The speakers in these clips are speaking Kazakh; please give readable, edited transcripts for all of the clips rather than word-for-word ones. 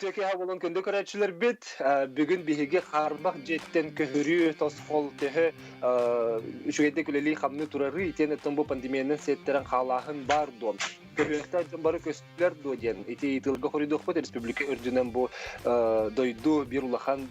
Üteki havolun kundu körәчиләр бит бүген биһиге харбак жеттен көһүрү тосқол төһө үчүгәдә күлели хамны турары итен бу пандемияның сеттерен халахын бар дон. Көһүрәктә бары көстүләр доден. Ити итилгә хоридох бу республика үрдүнән бу дойду бир улахан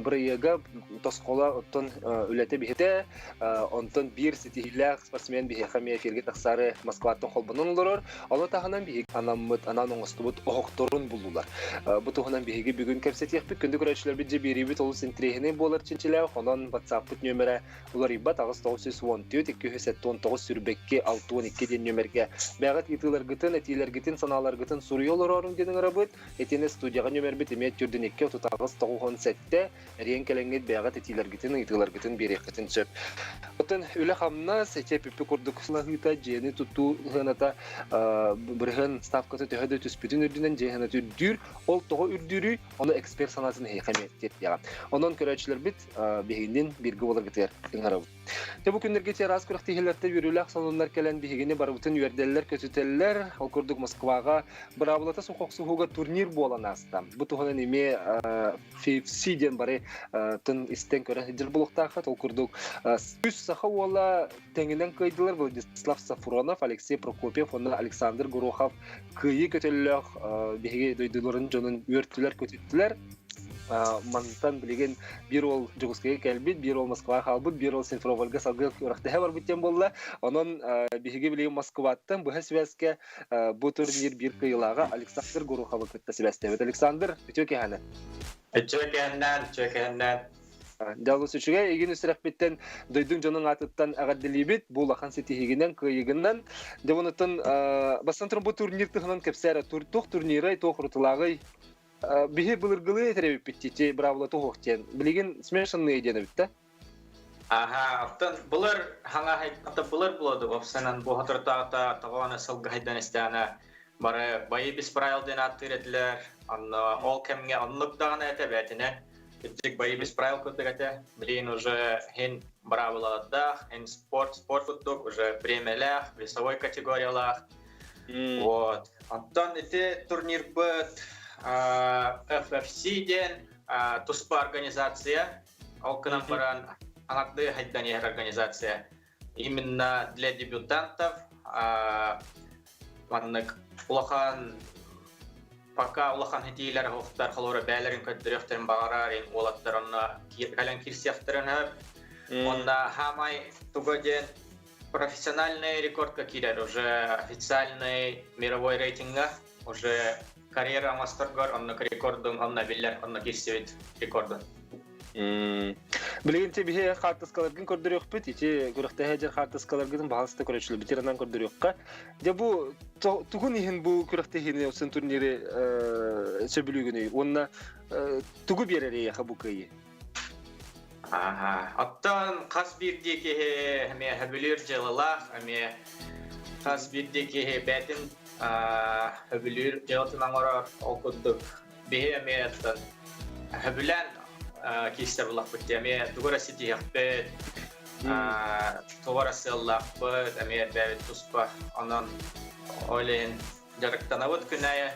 бирәгә тосқола оттон үләтә бихете онтон бир сетиләр спортсмен биһи хамия фергә тахсары Москватын холбанын лорор. Ала таханан биһи анаммыт ананың остубут огторун булдылар. Бу туһунан биһиге бүгүн кепсетиякпит күндү көрәчләр бит җибирибит ул синтрехне болар чинчиләр хонон WhatsApp нөмере улар ибат агыс 914 279 сүрбекке 612 ден нөмергә бәгат итиләр гытын этиләр гытын саналар гытын сурыйлар орын дигән рабыт этене студияга нөмер бит имет түрден 2 тутагыз 97 рен келеңгет бәгат этиләр гытын итиләр гытын берек гытын сөп отын үле хамна сечепипи курдукслахыта жени туту хыната бирген ставкасы төһөдө түспүтүн үрдүнөн жехана дүр ол того үрдүрү оны эксперт санасын хәмият яган. Онон көрәчләр бит бигиндин бирге булыр гытер иңарабы. Бу күндәргә террас күрәктәһеләрдә йөрүләр салоннар кәлән бигине бар бутын юрделләр көтүтәлләр. Ал күрдүк Москвага бравлата сухоксуга турнир буланаста. Бу туган неме FC ден бары тын истен көрә җир булыкта хат ал күрдүк. Үз саха вала тәңгеннән кайдылар Владислав Сафронов, Алексей Прокопьев, Александр Горохов кыйы көтәлләр бигеге дойдыларын жонун үртүләр көтүттүләр. Мантан билеген бир ол Жугускага келбит, бир ол Москвага халбыт, бир ол Симферопольга салгы уракта бар биттен болла. Онон биһиге билеген Москваттан бу связька бу турнир бир кыйлага Александр Горохов кытта связьте. Александр, өтөке хана. Өтөкеннән. Далус үчүгә иген үсрәк биттен дойдун жонун атыттан агаддилибит, бу лахан сетигеннән кыйыгыннан девонтын басантыр бу турнир тыгынан кепсәре турниры тохрутлагы биһи былыргылы теребип биттити бравла тохтен. Билеген смешанный идея битте. Ага, оттан булар хаңа хайтта булар булады. Опсанан бу хатыртата таганы сылгы хайдан истәне бары байы бис правил ден аттыретләр. Анна ол кемгә анлыктагына әтәбәтенә. Битик байы бис правил көтөгәтә. Билеген уже хен бравлада, хен спорт футбол уже премиялар, весовой категориялар. Вот. Оттан эти турнир бит FFC ден туспа организация, окнам баран анакты хайдания организация. Именно для дебютантов. Маннык улахан пока улахан хитилер хохтар халора бәлерин көттөрөктөрүн багарарын олаттарына калан кирсяхтырын. Онда хамай тугоден профессиональный рекорд кирер уже официальный мировой рейтинга уже карьера мастергар онна рекордун онна биллер онна кирсевит рекордун. Билегенче бихе хартыскаларгын көрдөрөк бит, ичи көрөктө хәҗер хартыскаларгын багыста көрөчлү битеранан көрдөрөккә. Де бу тугун ихин бу көрөктө хине усын турнири сөбүлүгүнү. Онна тугу берери хабукай. Ага, оттан кас бирдеке хәме хәбилер җылалар, хәме кас бирдеке бәтин хәбилер җылатынан ара окудук. Бихе хәме оттан хәбилән кистер булак битеме тугара сити яхпет тугара селлаппет аме бәвит туспа анан олен жарыктанавыт күнәя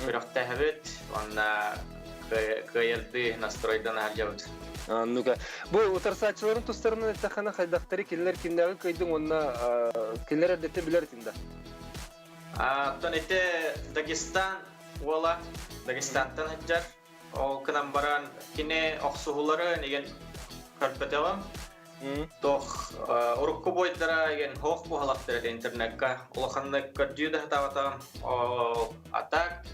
биракта хәбет анна кыйылды настройдан алҗабыт. Ну-ка, бу утарсачыларын тустарынан тахана хайдактары киллер киндәге кайдың онна киллер әдәттә биләр тинда. Тонете Дагестан вала Дагестантан хаҗар о кынан баран кине аксугулары деген көрпөтөгөм. Тох урукку бойдара деген хок бухалактыр интернетка. Улаханны көрдүдө хатаватам о атак.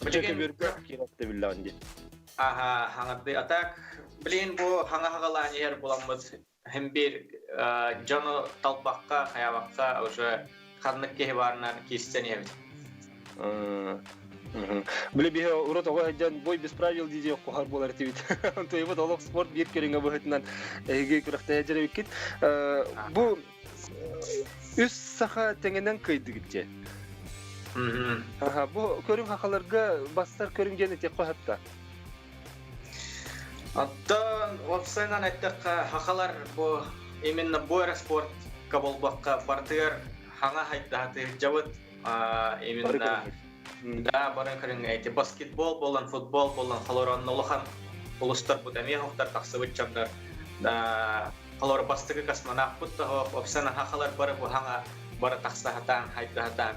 Билеген берке кирәкте билләнди. Ага, хаңады атак. Билен бу хаңагаланы ер буламыз. Һәм бир жаны талпакка, хаябакка уже ханнык кебарнан кистен ебит. Биле бие урот ого хаҗан бой без правил диде кохар болар тибит. То ебет олог спорт бир кереңе бөһетнән эге күрәктә җәрәп кит. Бу үз саха тәңеннән кыйды гитче. Ага, бу көрүн хакаларга бастар көрүн гене тек хатта. Аттан опсайнан әттәккә хакалар бу именно бу спорт кабылбакка бартыр хаңа хайтта жабыт именно Да, барын кырын эти баскетбол болон футбол болон халорон улахан улустар бут эми хоктар таксыбыт чамдар. Да, халор бастыгы космонавт бут та опсана хахалар бары бу ханга бары таксахатан хайдахатан.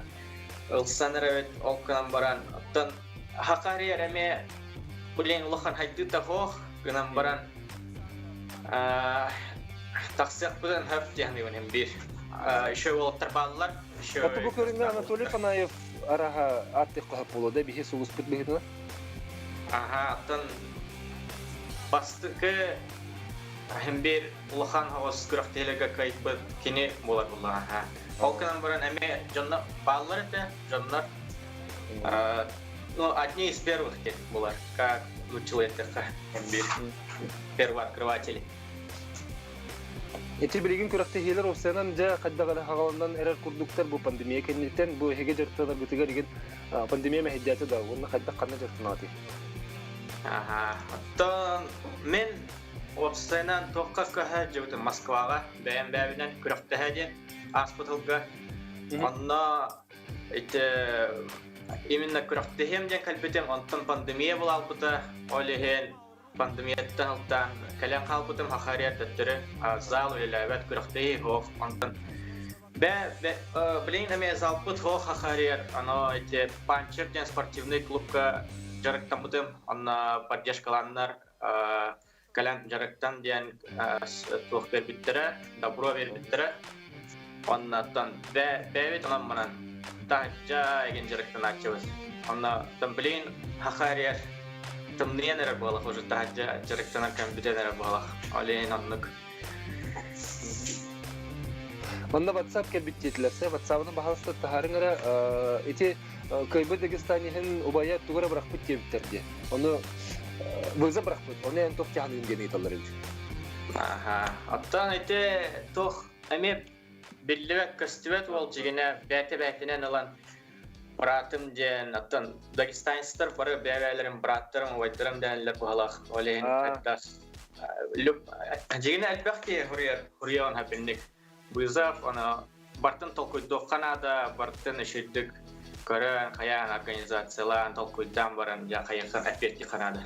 Улсанырыт олкан баран оттан хакари эме булен улахан хайды та хох гынан баран таксак будан хап яхни гонем бир. Еще олтар баллар, еще. Аты бу көрүнгө Анатолий Панаев араха атты кахап болода бихи сугус бит бихитна. Ага, оттан бастыкы бир улахан хавас күрәктелеге кайтып кини болар булар. Олкан баран эме жонна баллар да, жоннар ну, одни из первых тех булар, как училетка бир первый открыватель. Эти билеген күрәкте хилер осынан жа каддагы хагаландан эрер курдуктар бу пандемия кеннетен бу хеге жыртылар бутыга деген пандемия мәхҗәте да уны кадда канны жыртынаты. Ага. Оттан мен осынан токка каһа җибет Москвага бәйән күрәкте хәҗе аспиталга. Анна эте именно күрәкте һәм дә калбетем антан пандемия була албыта олеген пандемияттан алтан калан халбытым хахарiyat дәттәре зал үләбәт күрәкте хох антан блин эме залбыт хох хахарiyat ано эте панчерден спортивный клубка жарыктан бутым анна поддержкаланнар калан жарыктан дигән тух бербиттере добро бербиттере аннан бәбит аннан тажа еген жарыктан ачыбыз анна блин хахарiyat Тамненера было уже тажа жарыктан компьютера было ален аннык Манда WhatsApp кебиттеләрсә WhatsApp-ны баһалыста таһарыңара эти Кайбы Дагестаниһен убая тугара брахпыт кебиттерде. Оны быза брахпыт, оны эн тох тяхны ингени таллар ич. Ага, оттан эте тох эме биллебек кастыбет бол жигене бәте-бәтенен алан братым ден оттан Дагестанстар бары бәбәләрем браттарым вайтарым дәнләр бухалах олен аттас. Жигене әлбәхти хуриян хапинник. Бызав ана бартын толкуйдо Канада, бартын ишидик Көрән қаян организациялан толкуйдан баран я қаяқын әпетті Канада.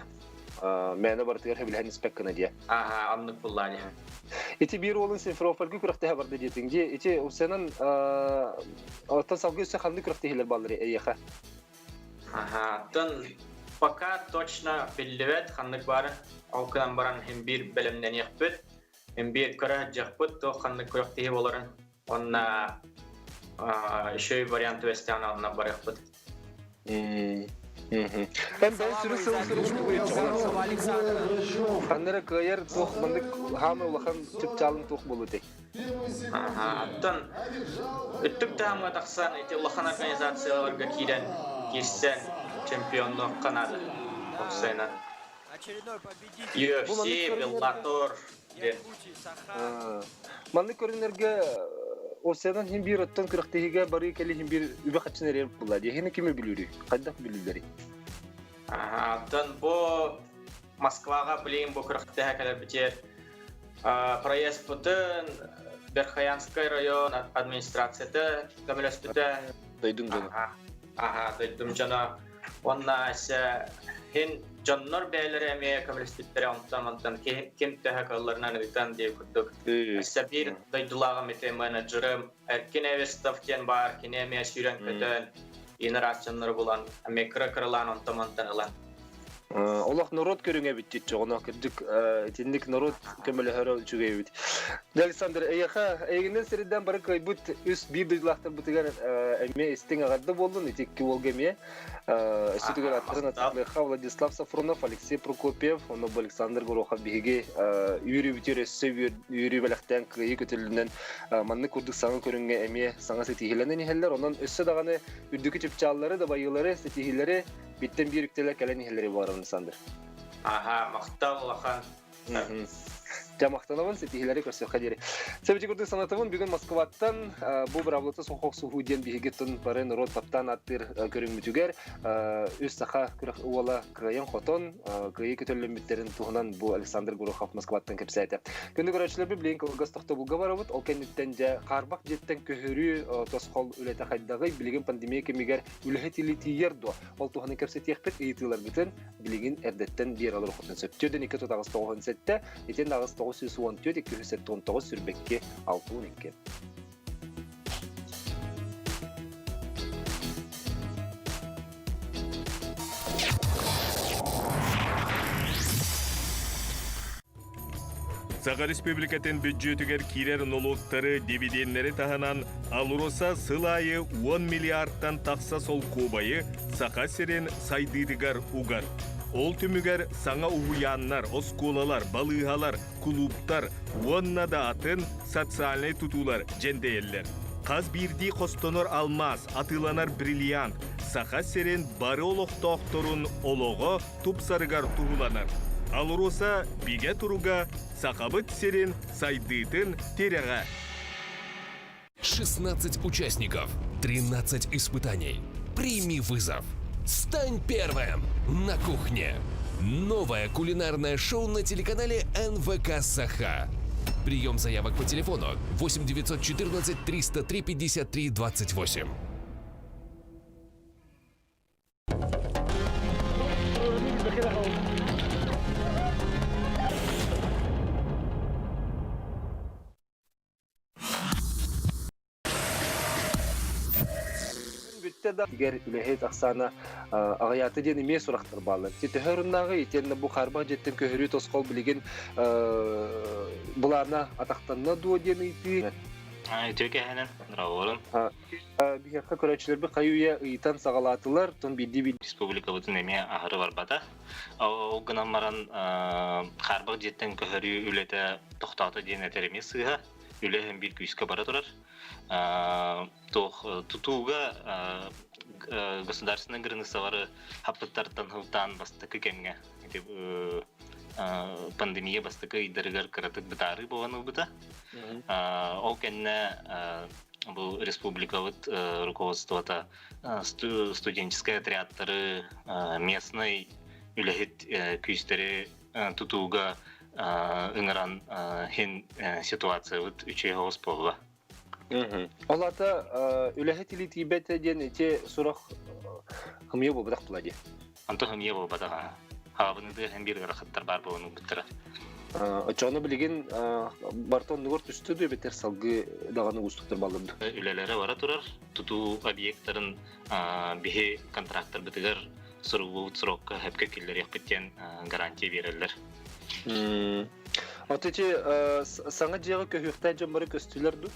Мәні бартығар хәбілән іспәк Канадия. Ага, аннық бұлланы. Эти бир олын Симферопольгі күрәқті хабарды детіңде, эти осынан ортан салғы өсі қанды күрәқті хелер балыры әйеқа? Ага, тын пока точно білдівет қандық бары, ауқынан баран хем бір білімнен еқпіт, хем бір көрәт жақпыт, то қандық күрәқті боларын, онна еще и варианты вестяна на барах под. Ben sürü Kanlara kayar toh bandık hamı olakan çıp çalın toh buludu. Aha, tan üttük tamam taksan iti olakan organizasyonlarga kiren girsen çempiyonluk Kanada. Oksayna. UFC, Bellator. Bandık körünlerge Осядан хим бир оттан кырыктыгыга бары келе хим бир үбө качына реп булды. Хене киме билүри? Кайда билүләри? Аттан бу Москвага билем бу кырыктыга келе битер. Проезд бутын Верхоянский район администрацияда кабелестә дойдың гына. Ага, дойдым жана. Оннаса хин Jonlar beyler emeğe kabulistlikleri ondan kim tehaklarından ödeten diye kurduk. Sabir daydılağı mete menajerim erken evestafken var kine emeğe süren kötün jenerasyonları bulan emeğe kırılan ondan alan. Allah narod körüngə bitdi. Ona kırdık tindik narod kömele hara üçüge bit. Alexander eğinden seriden bari kaybut üst bir duyulaqtır bitigan emeğe istin ağarda boldun itekki olgemiye. Sütügər atırın atlıqa Владислав Сафронов, Алексей Прокопьев, onu Alexander Gorokov bihige yürü bitiresi yürü belaqtan kıyı kötülündən manны kurduk sana körüngə emeğe sana setihilenden iheller. Ondan üstü dağını ürdükü çipçalları da bayıları setihilleri bitten bir ükteler kelen iheleri var Alexander. Aha, maqtal olakan. Жамақтанабын сетихилери көрсөк хадери. Себеби көрдүк санатыбын бүгүн Москваттан бу бравлыты сохок сухуден бигеттен барын рот таптан аттыр көрүнгүтүгер үс саха күрөх уала кыйын хотон кыйы көтөлөмүттерин тугунан бу Александр Горохов Москваттан кепсайты. Күндү көрөчлөр билен кылгас токто булга барабыт. Ол кенеттен же карбак жеттен көһөрү тоскол үлете хайдагы билген пандемия кемигер үлехетили тиердо. Ол туганы кепсетиякпет ыйтылар битен билген эрдеттен бир алыр хотон сөптөдөн 2 тагыс 97 этен дагыс 914 219 сүрбекке 612. Саха Республикатын бюджетігер кирер налогтары дивидендері тағынан алуроса сылайы 10 миллиардтан тақса сол кубайы саха серен сайдырыгар угар. Ол түмігер саңа уяннар, осколалар, балыгалар, клубтар, онна да атын социальный тутулар жендейлер. Қаз бирди қостонор алмаз, атыланар бриллиант, саха серен бары олоқтоқторун олого тупсарыгар туғуланар. Алуроса биге туруга сахабыт серен сайдытын терега. 16 участников, 13 испытаний. Прими вызов. Стань первым на кухне. Новое кулинарное шоу на телеканале НВК Саха. Прием заявок по телефону 8 914 303 53 28. Егер үлехет ақсана ағаяты ден емес сұрақтар балы. Тетехеруннағы етенді бұ қарбақ жеттен көхірі тосқол білеген бұларына атақтанына дуа ден үйті. Түрке әнін, рауылым. Бігерқа көрәтшілер бір қайуя ұйтан сағалатылар, тұн білді-білді. Республика бұтын әме ағыры бар бата. Ол ғынан маран қарбақ жеттен көхірі үлеті тоқтаты ден әтереме сыға. Үлехен бір күйіске бара тұрар. Тутуга государственный границавары хаппыттардан хылтан бастықы кемге. Пандемия бастықы идырыгар кыратык бітары болғаны бұта. Ол кәнне бұл республикавыт руководствота студенческий отрядтары местный үлехет күйістері тутуга ыңыран хен ситуация бұт үче хоғыз болға. Олата үләхет или тибет ден те сұрақ хымия бұл бұдақ бұладе? Анты хымия бұл бұдаға. Хабыныды хәм бір ғырақыттар бар болының бұттыра. Очағыны білеген бартон нүгір түсті дөй бетер салғы дағаны ұстықтар балымды. Үлелері бара тұрар. Тұту объекттарын бейе контракттар бітігер сұрғы сұраққа әпке келдер еқпеттен гарантия берелер. Атычы саңа жағы көхіқтай жамбары көстілерді?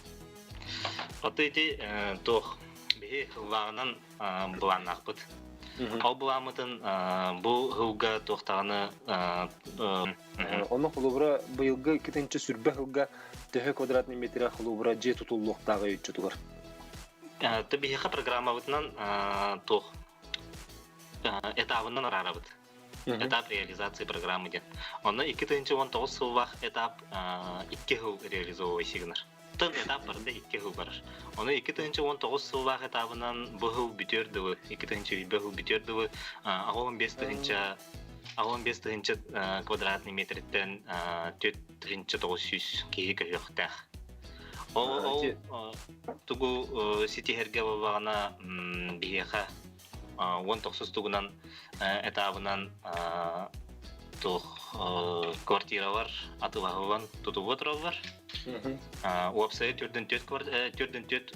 Атыйты тоқ бейе ғылағынан бұланнақ бұд. Ал бұламытын бұл ғылға тоқтағаны... Оның құлыбыра бұйылғы 2-ші сүрбі ғылға төхі квадратный метрі құлыбыра же тұтулуқтағы үйтші тұғыр. Бейеқа программа бұтынан тоқ этабынан арара бұд. Этап реализации программы ден. Оны 2019 сылвақ этап 2 ғыл реализовывай сигнар. Тын этап барында 2 ғыл барыр. Оны 2019 сылвақ этабынан бұл ғыл бүтердігі, 2020 ғыл бүтердігі ағылын 5 тұғынчы квадратный метрден 4-900 кейі көйіқтәқ. Ол тұғы сетихерге бағана бейеқа 19 тұғынан этабынан квартира бар, атылағылан тұтуғы отырал бар. Уапсайы түрден төт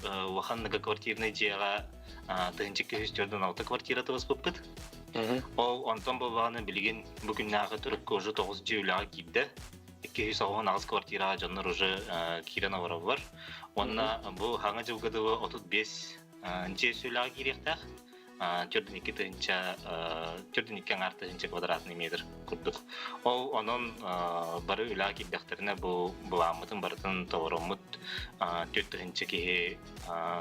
уақанныға квартирный жиаға тұғынчы 206 квартира тұғыз бұп бұд. Ол онтан болғаны білген бүгін нағы түрік ұжы 9 жеуліға кейді. 209 квартираға жаныр ұжы кирен аварал бар. Онына бұл хаңа жылғадығы 35 жеуліға керектәқ. Түрден 2 артығынчы квадратный метр күрдік. Ол оның бары үлі кейдіқтеріне бұламытын барытын тауырымыт 4-ші кейі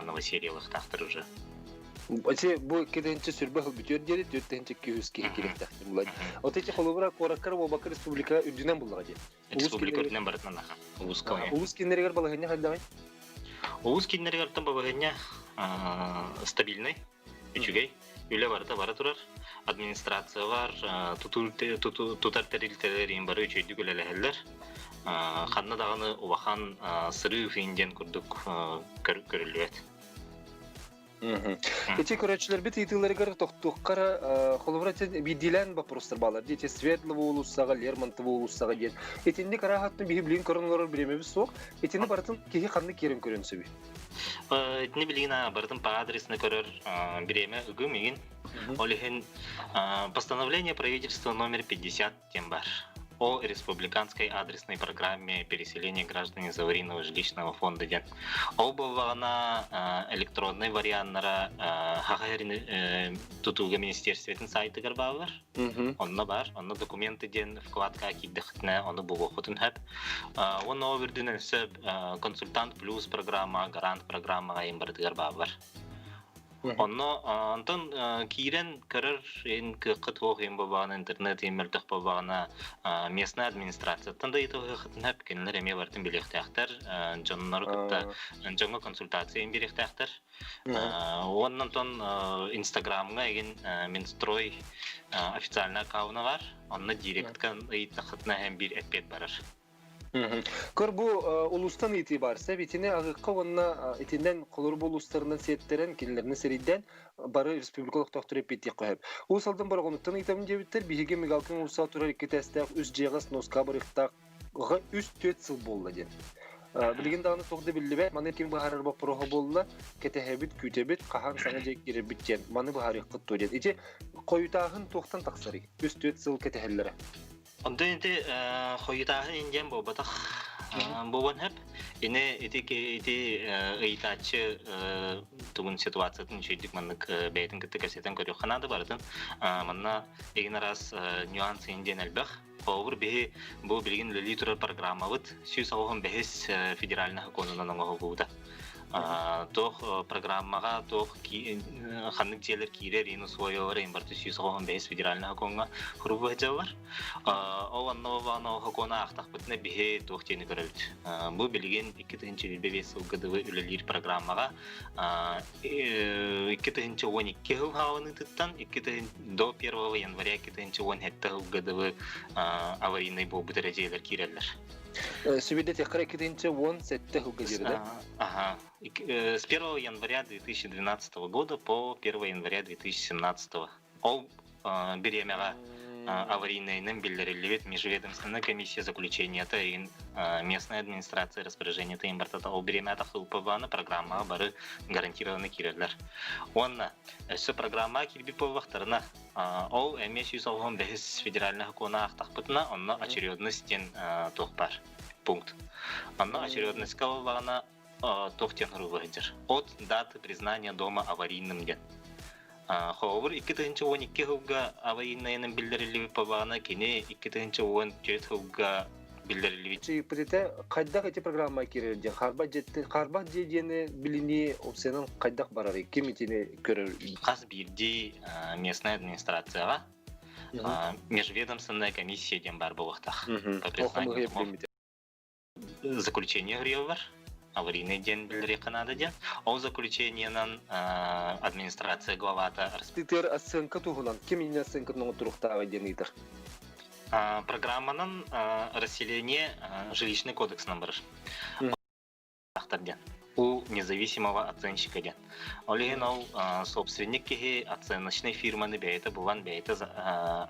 новосериялық тақтыр ұжы. Аче бу кетенче сүрбе хыл бүтөр дери 4-200 ке керекте. Булай. Отече холобра кораккар Бабакар республика үрдүнөн булга ди. Республика өрдінен барытынан аха. Уускавай. Улус киндергер балагыня хайдабай. Уус киннерегартын бабагanya стабильный. Үчүгей. Үле барыта бара турар. Администрация бар, тутар терилтерин бары үчөйдүк үлелехеллер. Ханна даганы убахан сыры финден курдук көрүлүөт. Эти көрөчүлөр бит итилергер токтуккара холоврат бидилен вопростар балар. Дете Светлого улуссага, Лермонтова улуссага ден. Этинде карахаттын библин көрүнгөр биремебиз сок. Этини бартын кеги канды керин көрүнсөбү. Этини билгина бартын по адресны көрөр биреме үгү мигин. Олихен постановление правительства номер 50 тем бар. О республиканской адресной программе переселения граждан из аварийного жилищного фонда ден. Ол болғана электронный варианттары тутуга министерстветін сайты бар. Онна бар, онна документы ден вкладка киддихтне, онна бугохотын хэп. Онна овердінен сөп консультант плюс программа, гарант программа имбардыгар бар. Онно антон кирен көрөр эн кытох эм бабаны интернет эмелдих бабаны местная администрация танда итого хатнап кенлер эме бартын билектактар жоннор кытта жаңа консультация эм беректактар оннан тон инстаграмга эген Минстрой официальный аккаунты бар онна директкан итахатна эм бир эппет барар. Көр бу улустан итибарса битине агыкка онна итинден колор улустарынан сеттерен кинлерне сериден бары республикалык доктор эппетти коеп. Ул салдан баргонуттан итем дебиттер биге мегалкын улса турар кетестек үз жегас носка барыктак үз 4 жыл болду ден. Билген дагы тогды билбе, маны ким бахарар бак прого болду, кетехебит күтебит, кахан сана жек кире биттен. Маны бахарык кытты ден. Иче коютагын токтан таксары. Үз 4 жыл кетехеллере. Онда инде хойтаһын инден бобатах бобан хеп ине ити ыйтачы тугун ситуациятын чөйдүк маннык бейтин кытты касетен көрүп ханады бардын манна эгин раз нюанс инден элбах Овур бе бу билген литер программа бит сүз алган бехес федеральный законунан оңгоуда. Тох программага тох ханнык телер кирер ин своё время барты сүз алган бехес федеральный законга хурубы жабар. Ованно хакона ахтак битне бе тох тени көрөлт. Бу билген 2-бес ылгыдыбы үлелир программага 2-12 жыл хаваны тыттан 2 до 1 января 2-17 ылгыдыбы аварийный болбу дәрежелер киреллер. Сөбеде текара 2-17 ылгы жерде. Ага. С 1 января 2012 года по 1 января 2017. Ол беремега аварийныйның билдирилибет межведомственная комиссия заключения тайын местная администрация распоряжения тайын бартата ол беремега хылпабаны программа бары гарантированный киреллер. Онна өсі программа кирби повақтарына ол эмес юз алған бәхіс федеральный хакуна ақтақпытына онна очередностен тоқпар пункт. Онна очередность калывағына тоқтен ғырывығыдыр. От даты признания дома аварийным ден. Хоовыр 2-12 жылга аварийныйның билдирилиби пабағына кене 2-14 жылга билдирилиби. Чиприте кайдак эти программа кирелден карба жедени билини опсенин кайдак барары ким итини көрөр. Каз бирди местная администрацияга межведомственная комиссия ден бар болуктах. Заключение гревар аварийный ден билдире канада ден. Ол заключениянан администрация главата распитер оценка тугунан ким ини оценканы туруктагы ден итер. Программанын расселение жилищный кодекс номер. У независимого оценщика ден. Олеген ол собственник кеге оценочной фирманы бейта булан бейта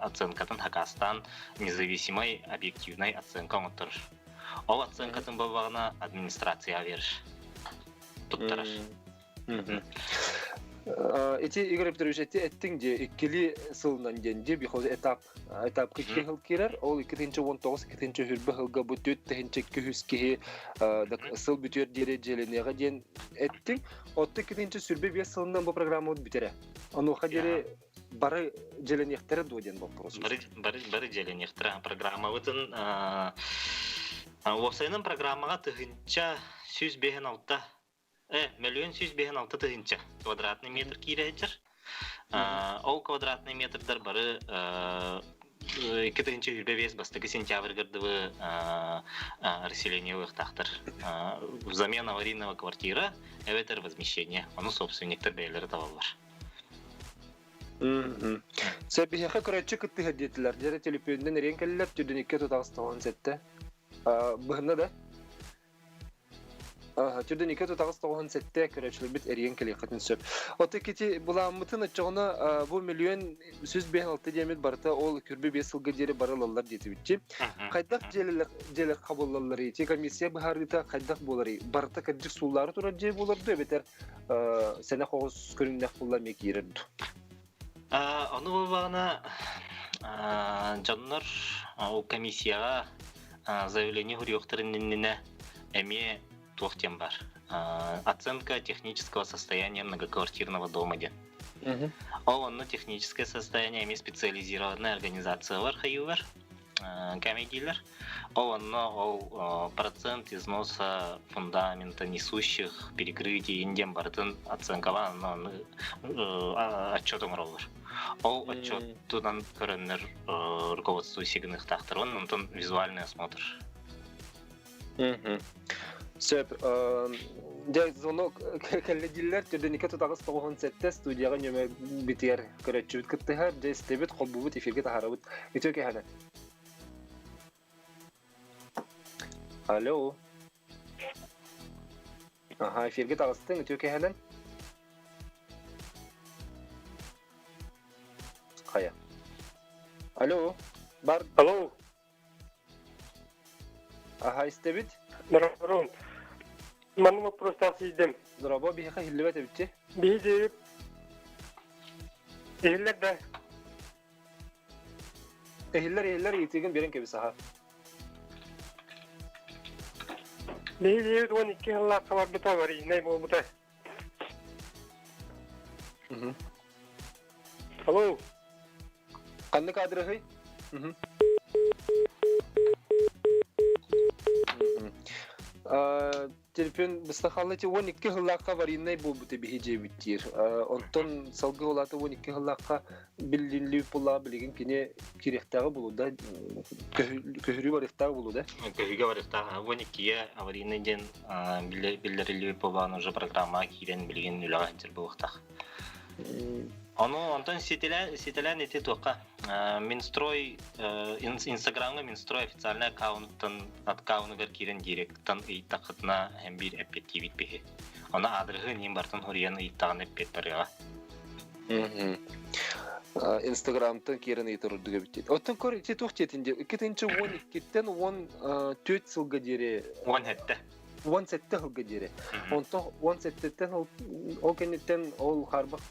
оценкатын хакастан независимой объективной оценка отыр. Ол оценкатын бабағына администрация вериш. Туттараш. Эти Игорь Петрович эттин же 2 сылынан денде бихоз этап 2 жыл кирер. Ол 2-19 хүрбө жылга бу 4-200 ке сыл бүтөр дережеленеге ден эттин. Отты 2 сүрбө 5 сылынан бу программа битере. Аны хадере бары желенектер доден вопрос. Бары желенектер программа бутун Осайнын программага тыгынча 100 беген алта миллион 106 тыгынча квадратный метр кирәҗер. Ол квадратный метрдар бары 2-нче юбилей бастыгы сентябрь гырдывы расселение вахтахтар. Взамен аварийного квартира, эветер возмещение. Оно собственниктер бәйләре табалар. Сәбихәкә көрәтче кытты хәдитләр. Җәре телефондан ренкәлләр төдәниккә тутагыстан сәттә. Быһны да. Төдәниккә тутагыстан сәттә көрәчләр бит ренкәле кытын сөп. Оты кити буламытын чыгына бу миллион 156 демет барта ол күрбе 5 елга җире барылалар диде битчи. Кайдак җеле кабуллалар ити комиссия баһарыта кайдак булары. Барта кырҗык суллары туры җе булырды бетер. Сәнә хогыс күрүндә куллама кирерде. Аны булганы жаннар у комиссияга заявление хурьёктарыннене эме тохтем бар. Оценка технического состояния многоквартирного дома. Ол техническое состояние эме специализированная организация бар хайылар, комедийлер. Ол процент износа фундамента несущих перекрытий индем бартын оценкован отчетом роллар. Ол отчеттан көрінер руководству сигных тахтарон, онтон визуальный осмотр. Сөп, дәй звонок кәлләдилләр төдәниккә тутагыз 97 студияга нөмер битер көрәтчү киттәһәр, дәй стебет коббут эфиргә таһарабыт. Итөкә хәнә. Алло. Эфиргә тагыстың, итөкә хәнә. Кая. Алло. Бар. Алло. Стебет. Здорово. Мен вопрос тасыйдым. Здорово, бихәкә хилләбәт битте. Бейдеп. Ehillerde. Ehiller yetigen beren kebi saha. Beydep 12 yıllar kavar bita var. Ne bu bita? Alo. Kanlı kadrı hıy? Telefon bıstakallıcı 12 yıllarka var yine bu bita bihice bitir. Ondan salgı olatı 12 yıllarka bildiğinli pula bilgin kine kirektağı bulu da köhürü var iftağı bulu da. Köhüge var iftağı. 12'ye аварийный ден билдирилүү болгон уже программа кирен билген үлөгөнчүр буктак. Антон сетелен эти тока. Минстрой Инстаграмга Минстрой официальный аккаунтын кирен директтан ыйтакытына hem bir эппетивит бехи. Ана адрыгы нем бартын хуриян ыйтагын эппет барыга. Инстаграмтан кирен ыйтырдыгы бит. Оттон көр те тохтетинде 2-12-тен 14 жылга дере. 17. 17 жылга дере. Онтон 17-тен ол кенеттен ол харбак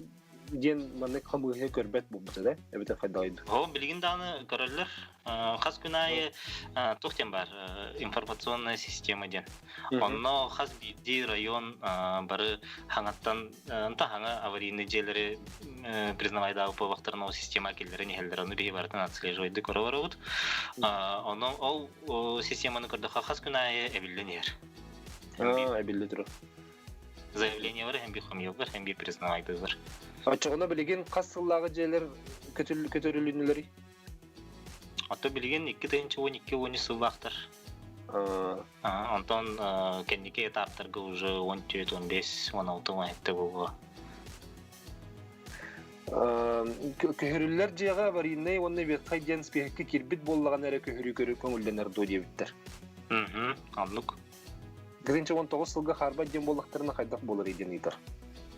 ден маны камыгы көрбөт булды да. Эбите кайдайды. О, билген даны көрөлөр. Хас күнайы тохтен бар информационная система ден. Онно хас бирди район бары хаңаттан хаңа аварийный жерлери признавайдагы повактырноо система келдерин хелдерин бии бартын отслеживайды көрөбөрөбүт. Онно ол системаны көрдө хас күнайы эбилленер. Эбилде тур. Заявление бар, hem bir хомьёк бар, hem bir признавайды бар. Ачыгына билген касыллагы жерлер көтөрүлүнүлөр. Ата билген 2-12 сылбактар. Антон кенники этаптарга уже 14-15-16 маетте болго. Көһөрүллөр жыга бар инне, онны бек кайдан спехке кирбит боллаган эре көһөрү көрүп көңүлдөнөр до дебиттер. Анлык. 19 жылга харба дем боллактарына кайдак болор иден итер.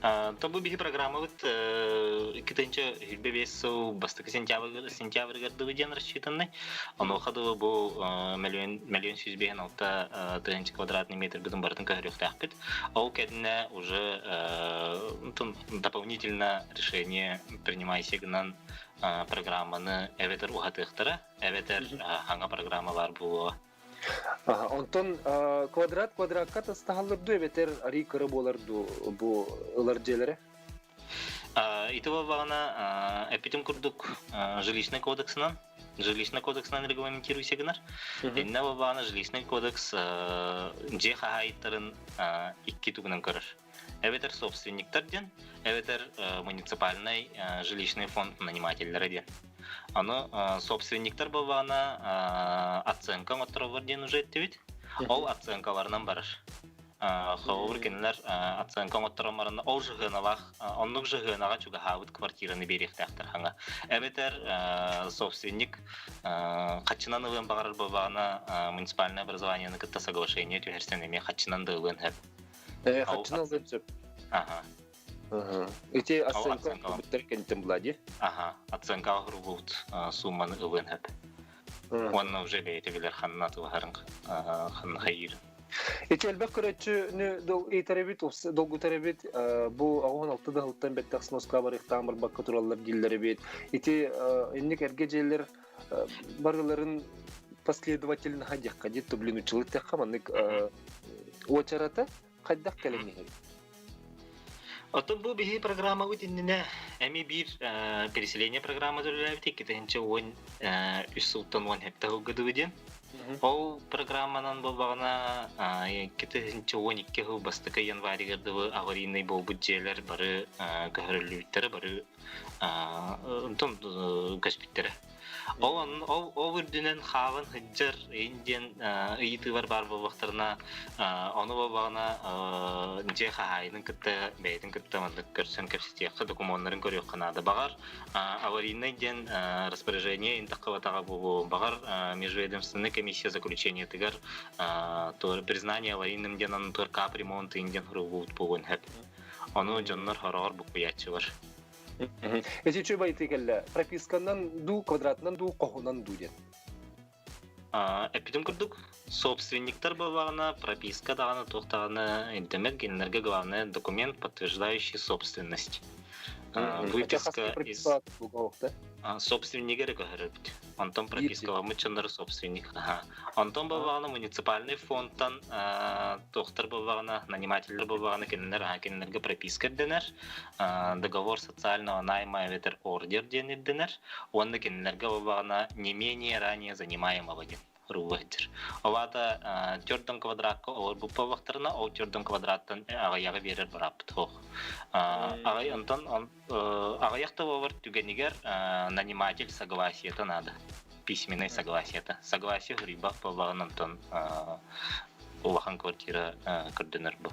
Табу биги программа бит 2-нче хилбебесу бастык сентябрь гады ден рассчитанный. Оно хадылы бу миллион 156 тысяч квадратный метр гыдын бартын көһөрүктак бит. Ол кедине уже дополнительно решение принимайсегынан программаны эветер ухатыктыра, эветер ханга программа бар бу. Онтон квадратка тастаалырды бетер ари кыры боларду бу ылар-желери. Итова багана эпитим курдук жилищный кодексынан регламентируйсегинер. Инна багана жилищный кодекс же хахайттарын 2 тугунан көрөр. Эветер собственниктер ден, эветер муниципальный жилищный фонд нанимательлер ден. Аны собственниктер бабана оценка оттырылар ден уже ettебит. Ол оценкаларынан барыр. Хавыр кенлер оценка оттырылмарына ол жыгыналах, оннук жыгынага чуга хабыт квартираны беректактар ханга. Эветер собственник хатчынан ылын багарар бабана муниципальное образование кытта соглашение тюхерсенеме хатчынан да ылын хэп. Хатчынан ылын сөп. Ага. Эти оценка буттар кентем блади. Ага, оценка грубут сумманы ылын хэп. Онна уже бейтегилер ханнаты вахарынг хан хайыр. Эти элбек көрөтчү дол эйтеребит, долгу теребит, бу агон алтыда хылттан беттак сноска бар ихтамыр бакка тураллар диллери бит. Эти энник эргежелер барыларын последовательно ходяк, кадет блин училык текка манык очарата кайдак келемнер. Отон бу бихи программа үтинне эми бир переселение программа төлөбүт кетенче он үсүлтан 10 хектар гыдыбыден. Ол программанан болбағына кетенче 12 жыл бастыкы январьгырдыбы аварийный болбут жээлер бары көрүлүттөр бары онтон каспиттер. Ол үрдүнен хавын хыджар инден ыйты бар болбактарына аны болбағына же хахайдын кытта бейтин кытта мандык көрсөн кепситиякка документтарын көрүп канады багар аварийный ден распоряжение интаккабатага болу багар межведомственный комиссия заключения тыгар признание аварийным денан кап ремонт инден хурубут болгон хэп аны жоннор хорогор букуячы бар. Эти чөй байтыкелле прописканан ду квадратынан ду кохунан ду ден. Эпидем курдук собственниктер болбағына прописка даганы тоқтағаны интернет генерге главный документ, подтверждающий собственность. Выписка из собственника рекордит. Антон прописка мычандар собственник. Антон болбағына муниципальный фондтан тоқтар болбағына нанимательдер болбағына кеннерге прописка денер. Договор социального найма ветер ордер денер. Онда кеннерге болбағына не менее ранее занимаемого ден. Рувайтер. Олата төрдөн квадратка олар бу павактарына ол төрдөн квадраттан агаяга берер барапты хох. Агай антон агаякта болар түгенигер наниматель согласиета надо. Письменное согласие. Согласие гриба паваган антон улахан квартира кырдыныр бу.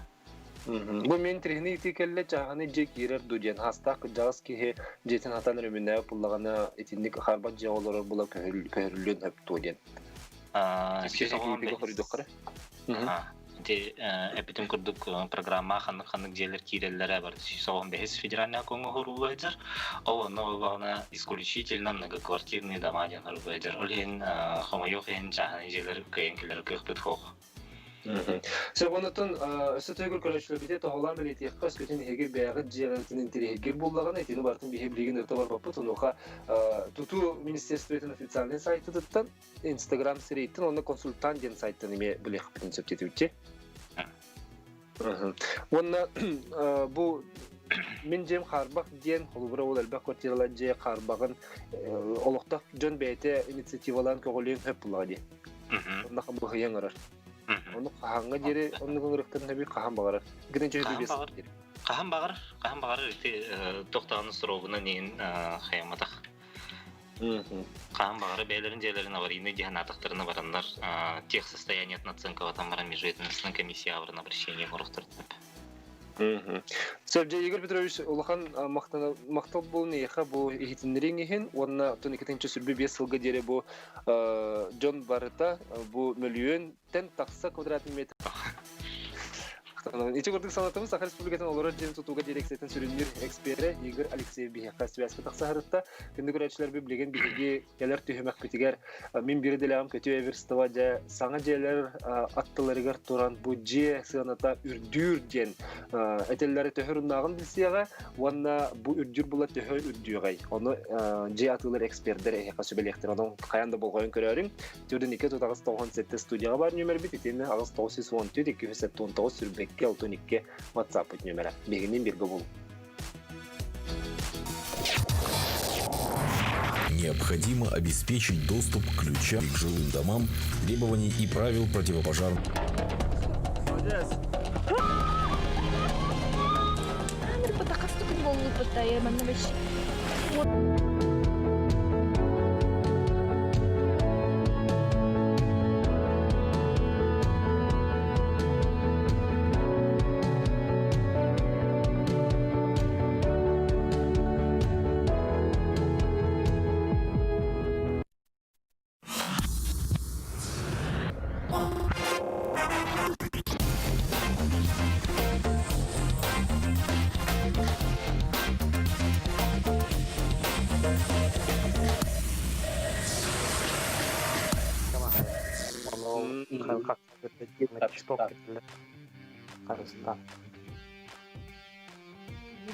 Бу мен трихни итикелле чаганы же кирер дуден хастак жагыс ки жетен атан рөмүнө пуллагана этинник харбат жаолор була көрүлүн хөп туден. Эпитем курдук программа ханнык жерлер киреллере бар. Согон бес федеральный округ хурулайдыр. Ол нована исключительно многоквартирный дома ден хурулайдыр. Олен хомайок ен жаханы жерлер кыйынкилер кыйкпыт хох. Себонотон өсөтөгөр көрөчлөр бите тоголар менен тиякка өскөтүн эгер баягы жергенин тирегер боллаган этини бартын бихе билген өтө бар баппы тонуха туту министерствотун официальный сайтыдыттан Instagram сериттин оны консультант ден сайттан эме билек принцип тетүүчү. Онна бу мен жем харбак ден холбура ол албак квартиралар же харбагын олуктак жөн бейте инициативаларын көголөн хөп булагы. Онда бу яңарар. Onu kahanga jere onu gönrekten tabi kaham bagar. Giden joy bes. Kaham bagar ite toktağının soroguna neyin hayamatak. Kaham bagar beylerin jelerin аварийный диханатактарына барандар тех состояний оценка ватамара межведомственная комиссия аварына обращение морохтыртып. Сергей Игорь Петрович улахан мактал болны яха бу ихтинрин ихин онна 12-нче сүрбе 5 жылга дере бу Джон Барта бу миллион тен такса квадратный метр. Ичи көрдүк санатыбыз Саха Республикасынын олорор жер тутууга дирекциятын сүрүнүр эксперти Игорь Алексеев бихакка связка таксахарытта кенди көрөчүлөр билген биги келер төһөмөк битигер мен бири делегам көтө эверстова жа саңа жерлер аттыларыгар туран бу же сыната үрдүр ден этеллери төһөрүнагын билсияга онна бу үрдүр була төһө үрдүгай оны же атылар эксперттер яка сөбелектер анын каянда болгон көрөрүң түрдүн 297 студияга бар номер бит этени агыс 914 279 сүрбек Келтоникке WhatsApp номера. Бегинин бирге бол. Необходимо обеспечить доступ ключа к жилым домам, требований и правил противопожарной. Тайы маннабыш.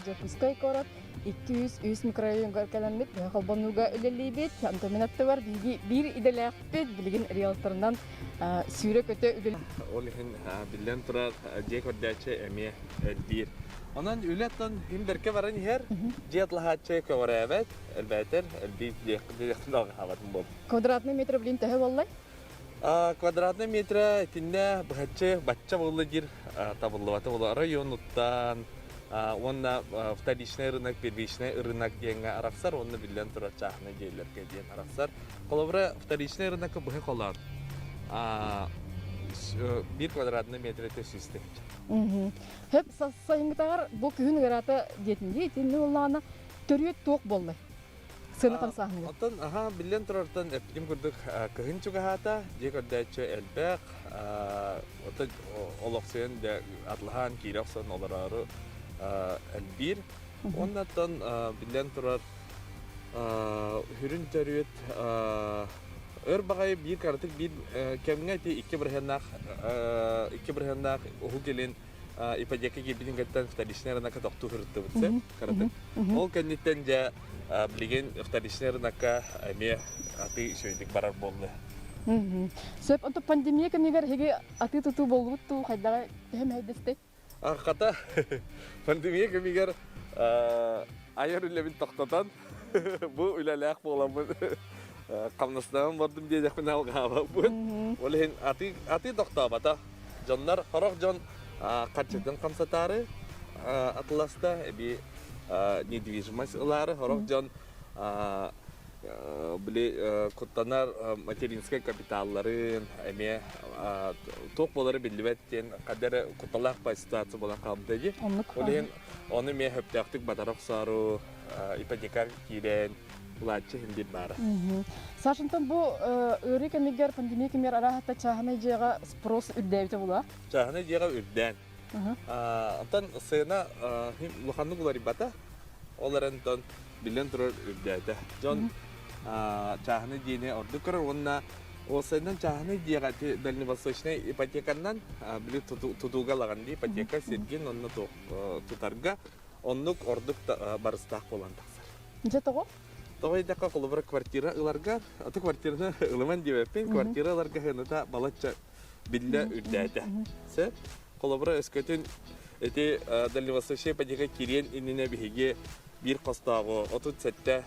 Запускай корот 200 микрорайонга келемит халбануга үлелейбет антоминатты бар бир иделәппет билген риэлторнан сүрө көтө үлел Олихин билен турар дек ордачы эме элбир. Онан үлеттен химдерке баран хер жетлахачы коворабет элбетер элбит дектен хаватын боб. квадратный метр билин тәһә валлай. Квадратный метр тинне бахачы бачча болы жир табыллыбаты болы районуттан онна вторичный рынок, первичный рынок деңе араксар, онна билен турар чахны жерлерге ден араксар. Колобра вторичный рынокы бухе колар. 1 квадратный метр это систем. Hep sayıngıtağır bu kühün garata детинде тенне уллана төрөт ток болду. Сыныкын сахны. Атын билен турартан эптим курдук кыгын чугахата, жекордачы элбек, ото олоксен де атлахан кираксан оларары элбир. Оннан билен турар хүрүн төрөт Örbağı bir kartık bir kemine de iki birhendak ohu gelin ipacaka gibi dinletten tradisyonel naka doktor hırtı bitse kartık. O kenditten de bilgin tradisyonel naka eme ati söyledik barar bollu. Söp untuk pandemiye kemiger hege ati tutu bollu tu hayda hem hedefte. Kata pandemiye kemiger ayar üllemin toktatan bu ülelek bolamın. Kamnasdan vardım diye de kunal gaba bu. Olehin ati doktor bata. Jonlar horok jon kaçıdan kamsatarı atlasta bir недвижимость лары horok jon bile kutanar материнский капиталларын эме тополары билбеттен кадер куталак пастацы болан калдыгы. Olehin onu me höptäktик батарак сару ипотека кирен Лачы хиндит бара. Сашынтан бу өрі кемигер пандемия кемер арахата чахана жега спрос үрдәйбіті була? Чахана жега үрдән. Антан сыйна луханны гулари бата, оларантан билен турар үрдәйді. Жон чахана жене орды көрір, онна осайдан чахана жега дальневосточный ипотеканнан били тутуга лаганды ипотека серген онна тутарга, оннук ордук барыстақ болан тақсар. Нже тоғы? Тоғай даққа қолыбыра квартира ыларга, аты квартираны ылыман дебеппен, квартира ыларга хыныта балатча билля үрдәді. Сәп, қолыбыра өскөтін әте дальневосточный ипотека кирен иніне бігеге бір қостағы, 39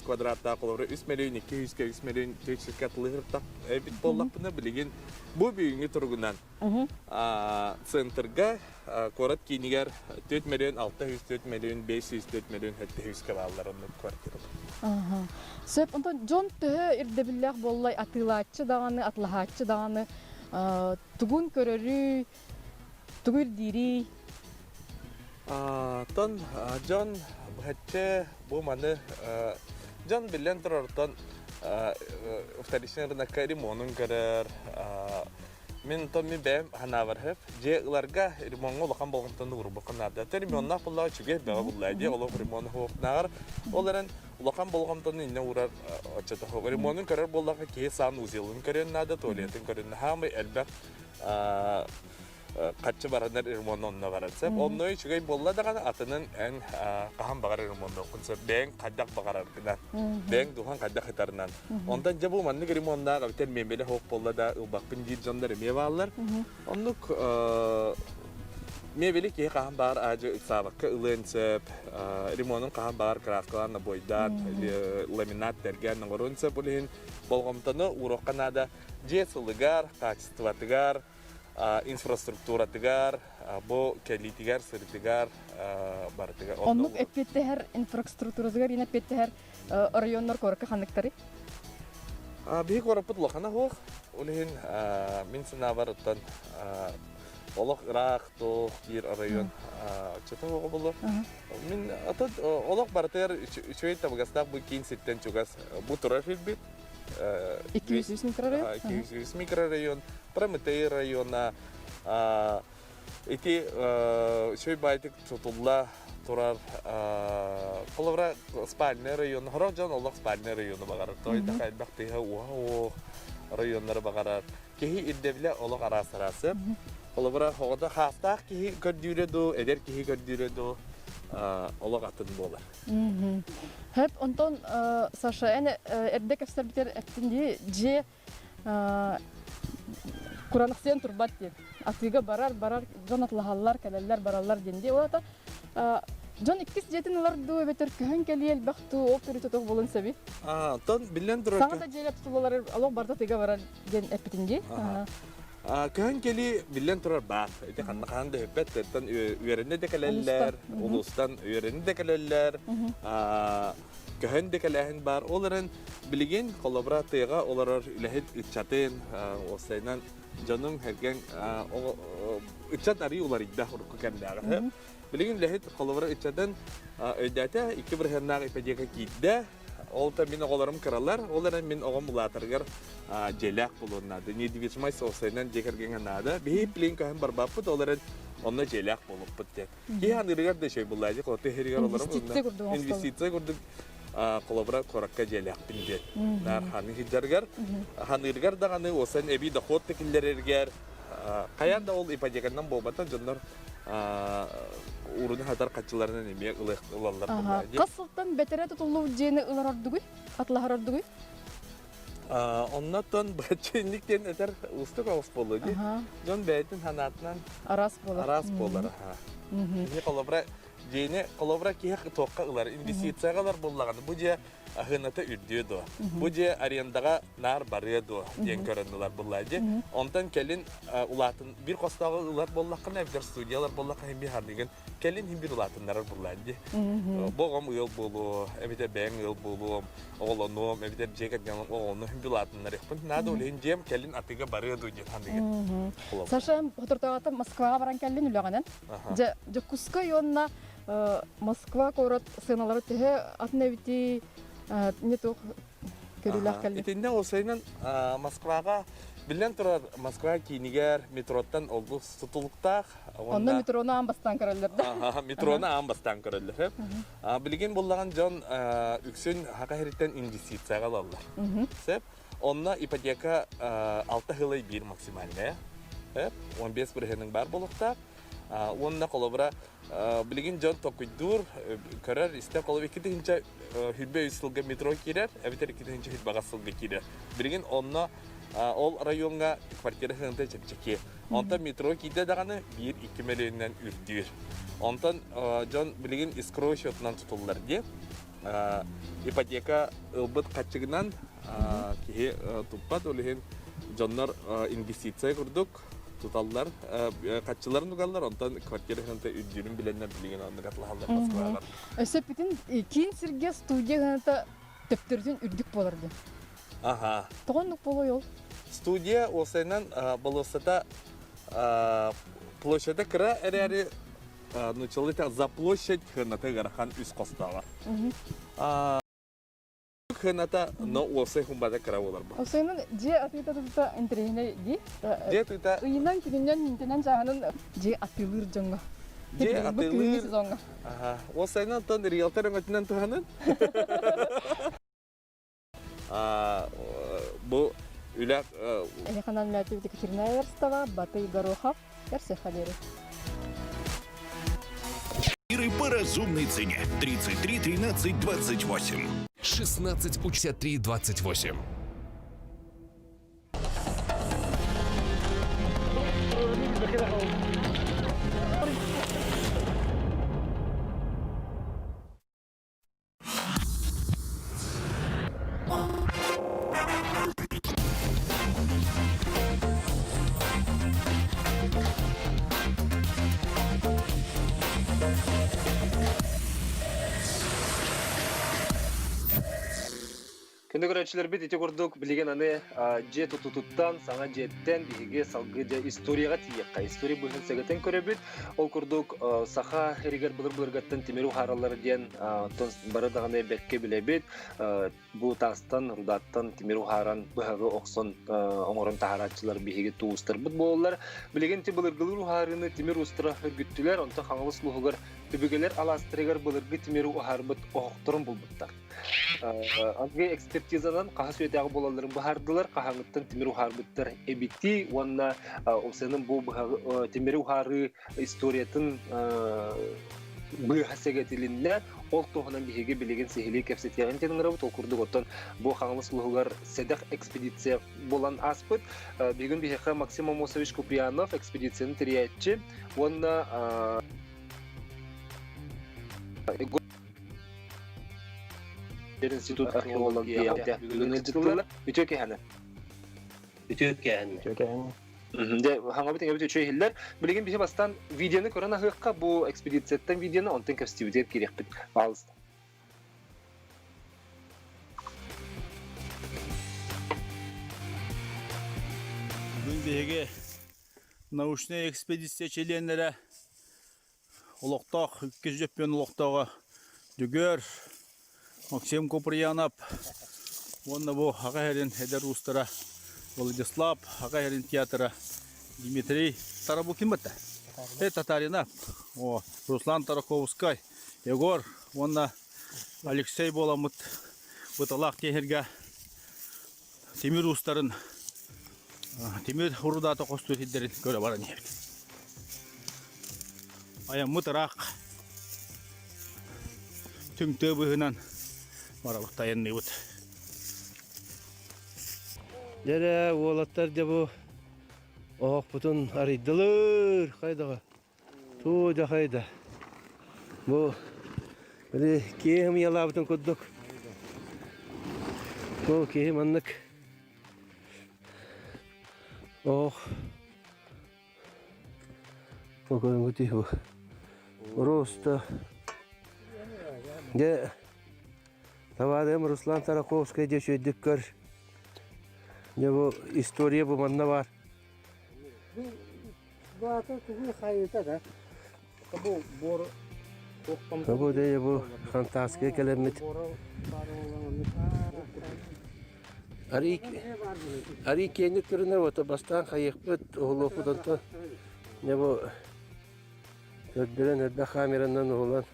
квадраттағы қолыбыра 3 миллион 200 миллион 400 катылығыртақ әбіт боллақпына білеген бұл бүйінгі тұрғынан центрға корот кинигер 4 миллион 600, 4 миллион 500, 4 миллион 700 кавалларын квартира. Сөп, онтан жон төхі ирдебілләқ боллай атылатчы дағаны, атлахатчы дағаны, тугун көрөрі, тугур дири. Тон жон бұхатчы бұл маны жон білен тұрартан вторичный рынокка ремонын көрір. Мен томми бәм ханавар хеп, же ыларга ремонға олақан болғантан ұрбықын ады. Ремоннақ бұллағы чүге бәға бұллайды, олық ремонны хоқнағар. Оларын олақан болғантан инне ұрар очаты хоқ. Ремонын көрір боллағы кей сан ұзелін көрін ады, туалетін көрін. Хамы әлбәк қатшы баранар ремонны онына барадсып. Онной чүгей болладаған атының ән қаған бағар ремонны оқынсып. Бәң қаддақ бағар арқынан, бәң духан қаддақ хитарынан. Ондан жабу манның ремонна қабитер мемелі хоқ боллада ұлбақпын дейд жондар еме бағалар. Оннық мемелі кей қаған бағар ажы ұқсабаққа ұлынсып, ремонның қаған бағар крафкаларына бойдан, ламинат дәрген ұғырынсып олығын болғамтаны ұроққан ада же сылығар, качестватығар, инфраструктура тигар, бо кәлитигар, сыртигар, бартыга. Оннук эппеттер инфраструктуразыгар ина эппеттер районнор корка ханныктары. Бихи корапыт лохана хох. Улин мин сынабарыттан олох Ирак то бир район чөтө ого болду. Мин атат олох бартер чөйт табгастак бу кин ситтен чугас бу турафик бит. 200 микрорайон. 200 микрорайон, Прометей района. Ити шөй байтык тутулла турар коловра спальный район, хорожан олох спальный районы багар. Той такай бактыга вау районнары багар. Кеһи иддевле олох арасарасы. Коловра хогда хафтах кеһи көрдүрөдү, эдер кеһи көрдүрөдү. Олох атын болар. Hep ondan Sasha ene erdek efserbiter ettindi je Kur'an'ın turbat diye. Atıga barar jonatlahallar kaleller barallar dendi. O da Jon ikis jetin lardu beter köhön keliyel baxtu otorite bolun sebi. Ton bilen durur. Sana da jelep tulolar Allah barda tega barar den epitindi. Köhön keli bilen durur bak. Ete kanında hepet ton üyerinde de kaleller, ulustan üyerinde de kaleller. Köhön de kalehin bar onların bilgin kolaboratega olarar ilahet içaten o saynan canım hergen o içat arı olar iddia hurku kendiler. Bilgin ilahet kolabora içaten ödete iki bir hernak ipedeka kidde olta min oğlarım karalar onların min oğam bulatırgar jelak bulunnadı. Ne divismay o saynan jekergen anada bir plin köhön barbaput onların onunla jelak bulup bitti. Ki hanırgar da şey bulacak o tehirgar olarım. İnvestisiya kurduk. Kolabora korakka jelak bindi. Nar hani hiddergar hanırgar da hani o sen ebi de hot tekiller erger. Kayan da ol ipajekandan bobatan jonlar urun hadar kaçılarına nemiye ılallar bulacak. Kasıltan betere tutulduğu jeni ılarardıgı, atlaharardıgı. Ondan bahçelikten eder ustuk avus bolucu. Jon beytin hanatnan Aras bolar. Ne kolabora jeni kolabora ki tokka ılar investisiyalar bollagany bu je ahınata ürdüydü. Bu je arendaga nar barıydı diyen göründüler bulladı. Ondan kelin ulatın bir kostağı ılar bollakana bir studiyalar bollakana bir hardigen kelin bir ulatınlar bulladı. Boğam yıl bolu, evde ben yıl bolu, oğlanım, evde ceket yanım oğlanım bir ulatınlar yapın. Nada olin jem kelin atiga barıydı diyen hardigen. Sasha oturtağata Moskva'ya baran kelin ülaganen. Je Kuska yoluna Moskva korot sığınaları tehe atneviti ne to görülah kelli. İtinde o sayının Moskva'ga bilen turar Moskva kiniger metrodan oldu tutulukta. Onda metrona ambastan kararlar. Metrona ambastan kararlar. Bilgin bollagan John üksün haka heritten investisiya alallar. Sep onna ipoteka 6 yılay bir maksimalde. 15 birhenin bar bolukta. Onna kolabora bilgin John tokuydur karar iste kolab ikide hince hübbe üstülge metro kirer, eviter ikide hince hübbe sılge kirer. Bilgin onna ol rayonga kvartira hınta çepçeki. Ondan metro kide dağını 1-2 milyondan ürdür. Ondan John bilgin iskro şotlan tutullar diye. Ipoteka ılbıt kaçıgından ki tuppat olihin Johnlar investisiya kurduk. Tutallar, kaççıların nugallar, ondan kvartira hınta ürdürün bilenler bilgin onu katlahallar Moskva'lar. Ösepitin kin sirge studiya hınta töptürtün ürdük bolardı. Aha. Toğunluk bolu yol. Studiya o saynan bolosata площадь кра эрери началita за площадь хыната гарахан үс костава. Хыната но осай хумбада кра болар ба. Осайнын же атыта тута интернет ди. Же тута ыйынан күнүнөн интернет жаганын же атылыр жоңго. Же атылыр жоңго. Осайнан тон риэлторын өтүнөн туганын. Бу үлак Элеханан Латвия Екатерина Верстова, Батый Горохов, Ерсехалери. По разумной цене. 33 13 28. 16 63 28. Кенде көрәчилер бит ите курдук билеген аны же тутуттан саңа жеттен биге салгы же историяга тиекка. История быһын сәгәтен көрәбит. Ол курдук саха херигер булыр-булыргаттан тимеру харалар дигән тон бары даганы бекке билебит. Бу тастан рудаттан тимеру харан быһагы оксон оңорон тахаратчылар биге туустар бит боллар. Билеген ти булыр-булыр харыны тимер устра хөргүттүләр. Онта хаңылыс лугыр түбегелер аластырыгар булыргы тимеру харбыт охторун булбуттар. Анге экспертизадан кахас өтәгы болаларын бахардылар, кахаңыттан тимеру харбыттар эбити, онна осының бу тимеру хары историятын быхасегетилинне ол тоғынан биһиге билеген сихили кепсетеген тенңрабыт ол курдук оттон бу хаңлыс лугар седах экспедиция болан аспыт. Бүгүн биһиге Максим Амосович Куприянов экспедицияны тириятчы, онна Институт археологии бүгүн бүтөкәһәне. Де хаңа бит эбит чөйһилләр. Билеген биһи бастан видеоны көрән ахыкка бу экспедицияттан видеоны онтан кәстибитер кирәк бит. Алыс. Бүгүн биһиге научный экспедиция членләре Улуктак, Кизжеппен Улуктагы дүгөр Максим Куприянов, онна бу Хагайрин Хедер Устара, Владислав Хагайрин театра, Дмитрий Тарабукимата, Татарина, Руслан Тараковский, Егор, онна Алексей Боламут, Буталак Техерга, Тимир Устарын, Тимир Хурдата Костухидерин, көрө баран ебит. Аян мутарак, түңтө быһынан барабык таянны бут. Дәрә олаттар да бу ох бутун арыйдылар кайдага. Ту да кайда. Бу били кем ялабытын куддук. Бу кем аннык. Ох. Бу көрүнгү бу. Просто де Тавадем Руслан Тараковский де шөйдіккөр. Де бұл история бұл манна бар. Бұл де бұл фантастика келемет. Ари кенік көрінер оты бастан қайық бүт оғылы оқуданты. De бұл көрдірен әрбі камераннан оғылан.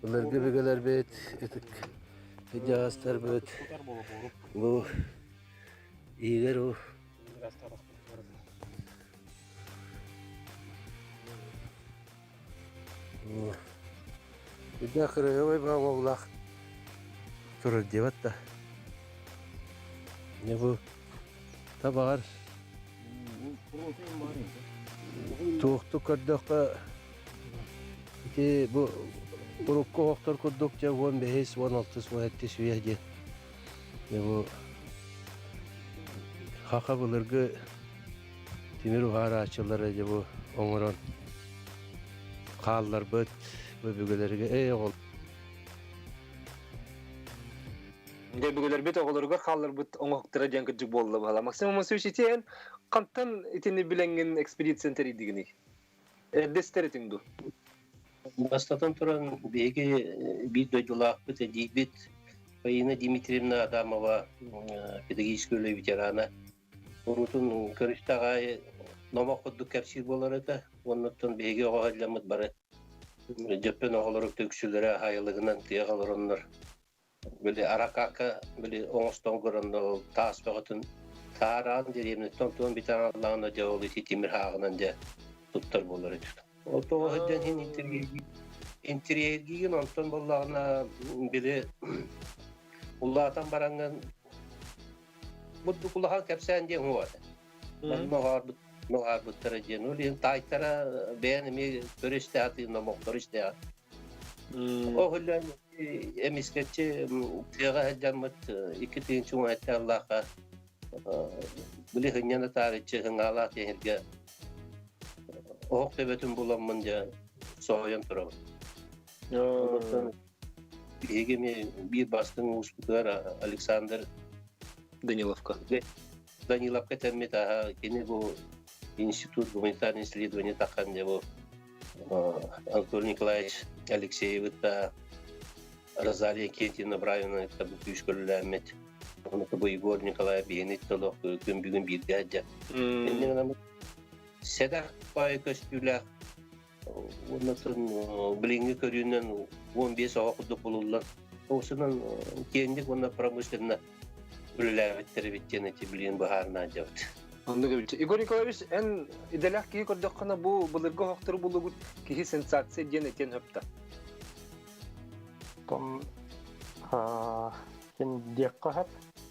Bunlarga begeler bet, etik icazlar bet. Bu iyiler o. Bir de kırıyor ve bana oğlak durur diyor da. Ne bu? Tabar. Туохту көрдөккө ити бу урукко хоктор көрдөк же 15 16 17 сүйеге бу хака булыргы тимир гарачылары же бу оңорон каллар бөт бөгөлөргө ол Бүгөлөр бит оголорго каллар бут оңоктора жаңкыжык болду бала. Максим Амосович итен кантан итини биленген экспедиция теридигини. Дестеритиңду. Бастатан туран беги бит дойдулак бит дибит Фаина Дмитриевна Адамова, педагогическая ветерана. Урутун көрүштагай номокодду кепсир болор эте. Оннуттан беги оголламыт бары. Жөппен оголорук төксүлөрө хайылыгынан тыягалароннор. Böyle arakaka böyle oğustan göründü tasbıqatın taran diyeyim tonton bir tane Allah'ın da oğlu timir hağından da tuttur bolları tut. O toğdan hin interior ondan bollağına biri Allah'tan barangan mutlu kulahan kapsan diye o var. Ben nohar bu tercih nolin taytara beğenimi görüşte atı nomoktor işte. O hüllen emisketçi tiyga heccamet iki tinçun ete Allah'a Били хыняна таричи хыңала теңерге оқ төбөтүн буламмын же соойон турабын. Егеме бир бастың успутар Александр Даниловка. Даниловка тәммет кені бұл институт гуманитарных исследований таққан же бұл Анатолий Николаевич Алексеев та Розалия Кентина Браевна та бұл күйшкөлі әмет. Оны бұл Егор Николаев бейінет толық күн бүгін бірге әді. Седақ бай көстүләк онатын біліңгі көрінен 15 аға құдық болулар. Осынан кендік оны промышленна үліләветтері біттен әте білген бұхарына жауды. Игорь Николаевич, ән иделях кей көрдіққана бұл бұлырға хоқтыры болу бұд кей сенсация ден әтен өпті? Том кен декқа хөп,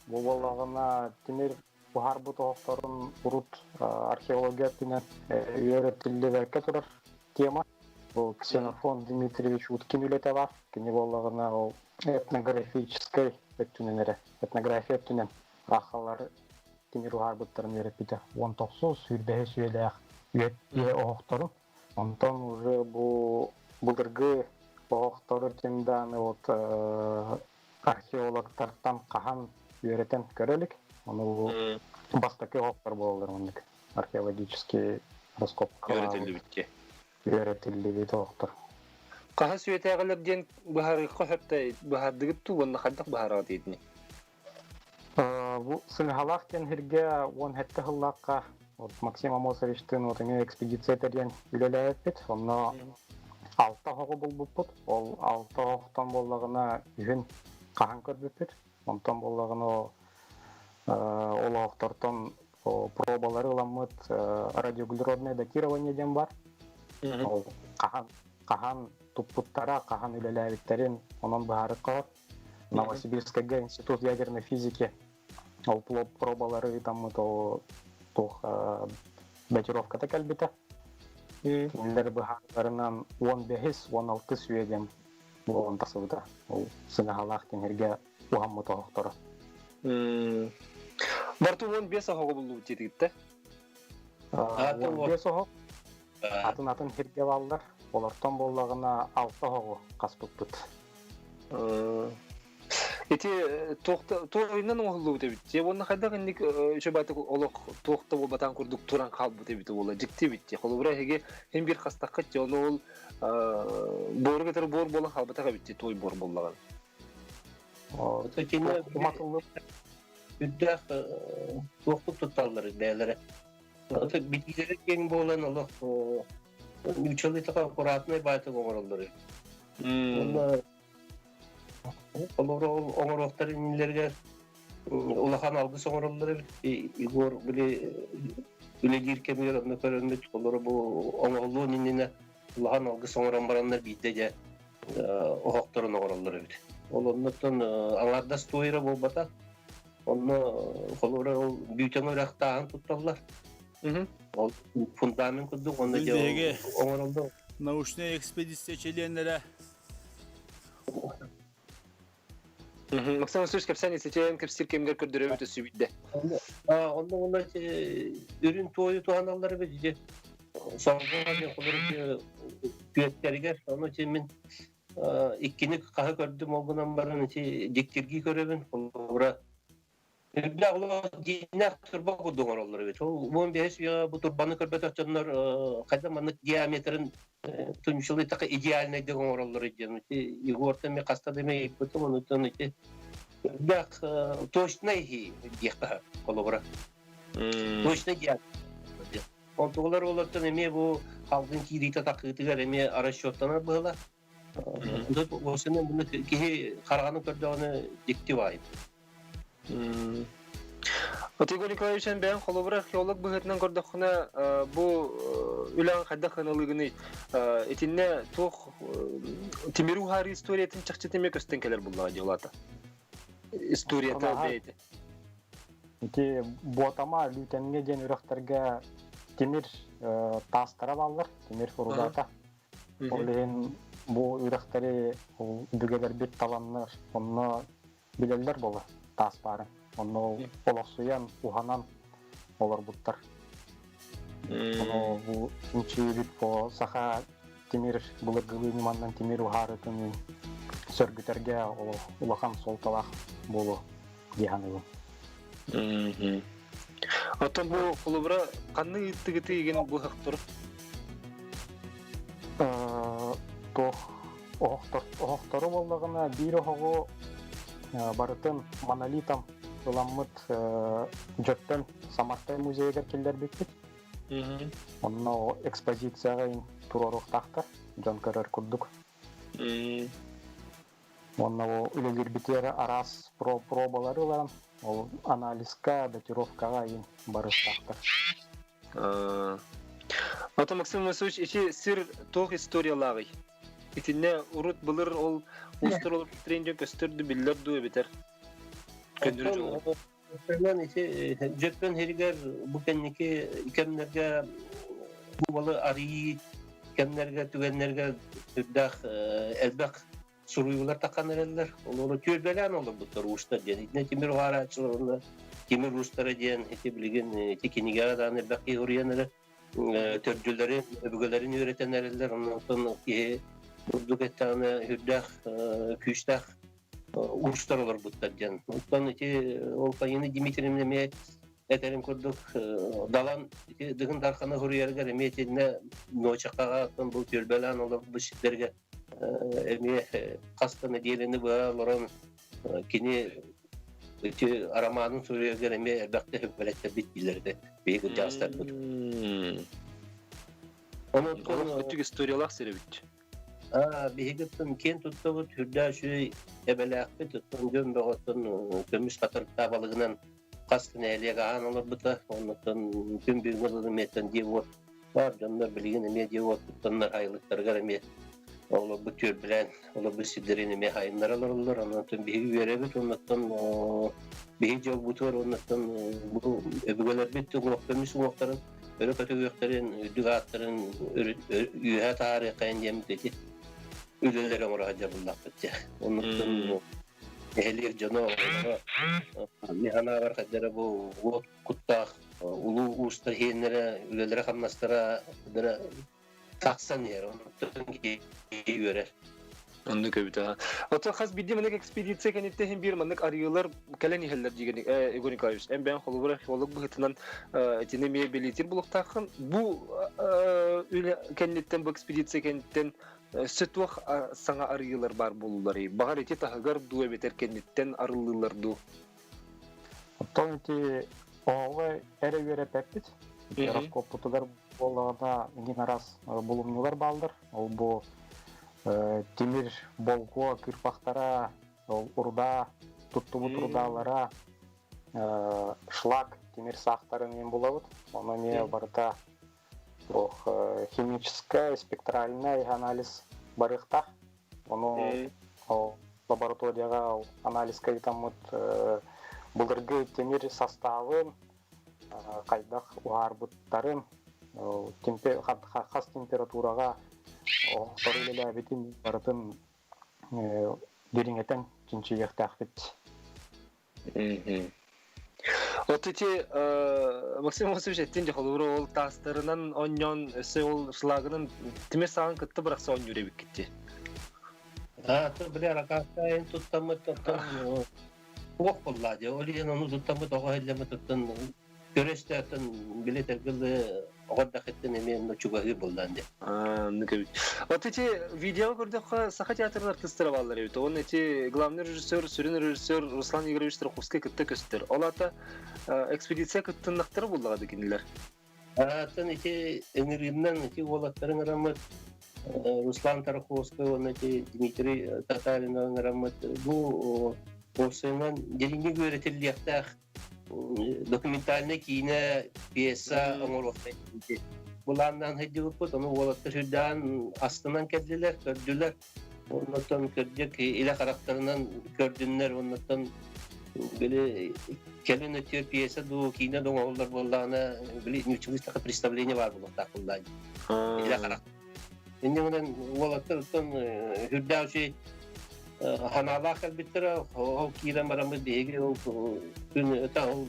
бұл болағына темір бұхар бұты хоқтарын ұрут археология пенен үйереттілді бәрке тұрар тема. Бұл Ксенофон Дмитриевич Уткин үлеті бар. Кені болағына ол этнографической өттіненері, этнография өттінен рақалары темір бұхар бұттарын өрет біті. 19 сүйірбәе сүйелі үйе оқтарын. Онтан уже бұлдырғы оқтары тенданы археологтардан қахан үйеретін көрелік. Оны бастақы оқтар болалар ондық. Археологический раскопка. Үйретілді бейті оқтар. Қаға сүйеті ағылырден бұхары қөпті бұхардығып ту, онына қаддақ бұхарға дейдіне? Бұл сыңғалақ кен херге 17 ғыллаққа Максим Амосовичтің экспедициятерден үлелі әппет. Онына 6 ғығы бұл бұппыт. Ол 6 ғықтан болағына үйін қаған көрбеппет. Онтан болағына ол ғықтартан пробалары ұламыд радиоуглеродное датированиеден бар. Ол қаған туппуттара, қаған үлелі әбеттерін онын бұхары қалар. Новосибирская институт ядерной физики ол пробалары тамыд ол датировката кәлбеті. Үйлер бұхарыларынан 15-16 сүйеден болуын тасыбыда. Ол сыңағалақ теңерге ұғамыд оғықтары. Барту 15 оғы болу тетігітті? 15 оғы. Атын херге балдар. Олартан болағына 6 оғы қаспыт бұд. Эти тоғынан оғылу өтебіт. Оны қайдақ әндік үші бәті олық тоғыта ол батан көрдік тұран қалып өтебіті ола жікте бітте. Қолыбыра әге hem бір қастаққыт, оны ол боры кетері бор болан қалбатаға бітте, той бор болаған. Үддәқ тоқтық тұтталары бәлері. Биткілері кен болан олық үчілітіға құратынай байты оңырылдыры. Олары оңыроқтары нелерге ұлақан алғы соңырылдыры. Игор үле диркемер оны көрінмет. Олары бұл оңырылу ненені ұлақан алғы соңыран баранлар бейді де оғақтарын оңырылдыры. Ол оннықтан аңардас тойыры бол бата. Оны олары бүйтен ойрақтағын тұтталар. Ол фундамент күрдік, оны де оңырылды. Научная экспедиция членлері. Максим Васильевич, кәпсән есетен кәпсір кемгер көрдірі өті сөйді. Онда үрін тойы туғаналары бәді. Соңғыға құлырып күйеттерігер. Оны мен иккені қағы көрдім олғынан барын дектерге көребін. Bila Allah dinak turba kudungan olur evet. O 15 ya bu turbanı körbet açanlar kayda manık diametrin tunçulu takı idealine de olur diye. Igorta me kasta deme bütün onu tanıtı. Bak точно iyi diye kolabora. Точно diye. Kontroller olursa ne bu halkın kirita takıtıgar eme araştırmalar böyle. Bu sene bunu ki karganı kördüğünü dikti var. Игорь Николаевич, ben kolabora arkeolog büyütünden gördüğüne bu ülen kadar kanalığını etinne toh Timiru hari istoриятын çıkçı demek östenkeler bullağa diyorlar. İstoriyata deydi. Ki bu atama lütenge den ürekterge temir tastara bağlar, temir furudata. Olerin bu ürekteri bügeler bir talanlar, onu bilirler bolar tas barın. Onu olasuyan uhanan olur buttар. Onu bu inçiyibit po saha timir bulurgılı nimandan timir uharıtını sörgüterge ulahan soltalak bolu dihanılı. Ата бу кулубра канны иттигити еген бу хактыр. Тох оқтары болдағына бир оғы барытын монолитам ыламмыт жөттен Самартай музейгер келдер бекпет. Онно экспозицияға ин турорық тақтар, жон көрөр күрдік. Онно үлелер битері арас пробалары оларын, ол анализка, датировкаға ин барыс тақтар. Ата Максим Васильевич, ичи сир тох историялары. Итинне урут былыр ол устыр олып тренде көстөрдү биллерду бетер. Көндүрү жол. Мен ичи жөппен херигер бу кенники икемнерге бу балы ари кемнерге түгеннерге түрдах элбак суруйулар таккан элелер. Олору төрбелен олор буттар устар ден. Итне тимир варачылыгында тимир устары ден эти билген тикинигара даны баки уриянер төрдүлөрү бүгөлөрүн үйрөтен элелер. Онтон ки бурдук этаны хүрдах күчтах устар олор буттар ден. Онтон эти ол кайыны Дмитриевна ме этерин көрдүк далан дыгын дарканы хурьяргер эметине ночакага бул төрбелен олор бу шиттерге эме кастаны диелени балорон кини эти араманын сурьяргер эме бакты хөбөлөттөр биттилерде беги жастар бут. Онтон бүтүк историялар серебит. Бегеттен кен туттабы түрдә шуй эбеләкпе туттан жөн бөгөттөн көмүш катырта балыгынан кастын элеге аналар бута онтон күн бөгөлдү меттен дип бар жандар билген эме дип туттаннар айлыктарга эме ол бу төр белән ол бу сидерин эме хайнар алалар онтон беги беребит онтон беги жол бутор онтон бу эбегелер бит көмүш уктарын өрө көтөгөктөрүн үдүгаттырын үйө тарыхын демдети үлелер оңора жабылдап кетти. Онтон элер жана механа бар кадары бу куттак улуу устар хенере үлелер хамнастара дара таксан ер онтон ки үйөрөр. Онды көбүтө. Ата хас бидде менек экспедиция кенетте хем бир менек арыйлар келени хеллер дигени Игорь Николаевич. Эм бен холубра холук бытынан тинеме билетир булуктакын бу кенеттен бу экспедиция кенеттен сөтүх саңа арыйлар бар болулары. Багар эти тагар дуэ бетер кенеттен арылылар ду. Тонти овы эрегере пеппит. Раскоп путугар болгона эң арас булумнулар балдыр. Ол бу Тимир болго кырпактара, урда, туттубут урдалара, шлак, тимир сактарын мен болабыт. Оны не барыта химическая, спектральный анализ барыкта. Оны лабораторияга анализ кайтамыт булдыргы темир составын, кайдак уарбыттарын, хас температурага Торилеле битин барытын дереңетен кинчи яктакпет. Отти Максим Васильевич эттен жолубур ол тастарынан оньон сеул шлагынын тимер сагын кытты бирок сон жүрөбүк кетти. То билер акастайын туттамыт тоттон ок болду. Олен ону туттамыт ого элеме тоттон көрөстөтөн билетергиле огорда хеттен эмен чугагы болданды. Никебит. Вот эти видео көрдөх саха театрын артисттер балдар эбит. Он эти главный режиссер, сүрүн режиссер Руслан Игоревич Траховский кытты көстөр. Олата экспедиция кыттынактары булдагы кинилер. Тан эти энергиянан эти волаттарын рамат Руслан Траховский, он эти Дмитрий Татарин рамат бу осынан делинге көрөтүлүктак документальный кино пьеса оңорокта. Булардан хеди бут, аны волаттар хүрдән астынан келдилер, көрдүлөр. Онтон көрдүк, иле карактарынан көрдүннөр, онтон биле келен өтөр пьеса ду кино доңоллар болганы, биле ничего представление бар булакта кулдан. Иле карак. Энден волаттар онтон хүрдәүчи Hanalak elbette o kiren baramız bege o gün ta o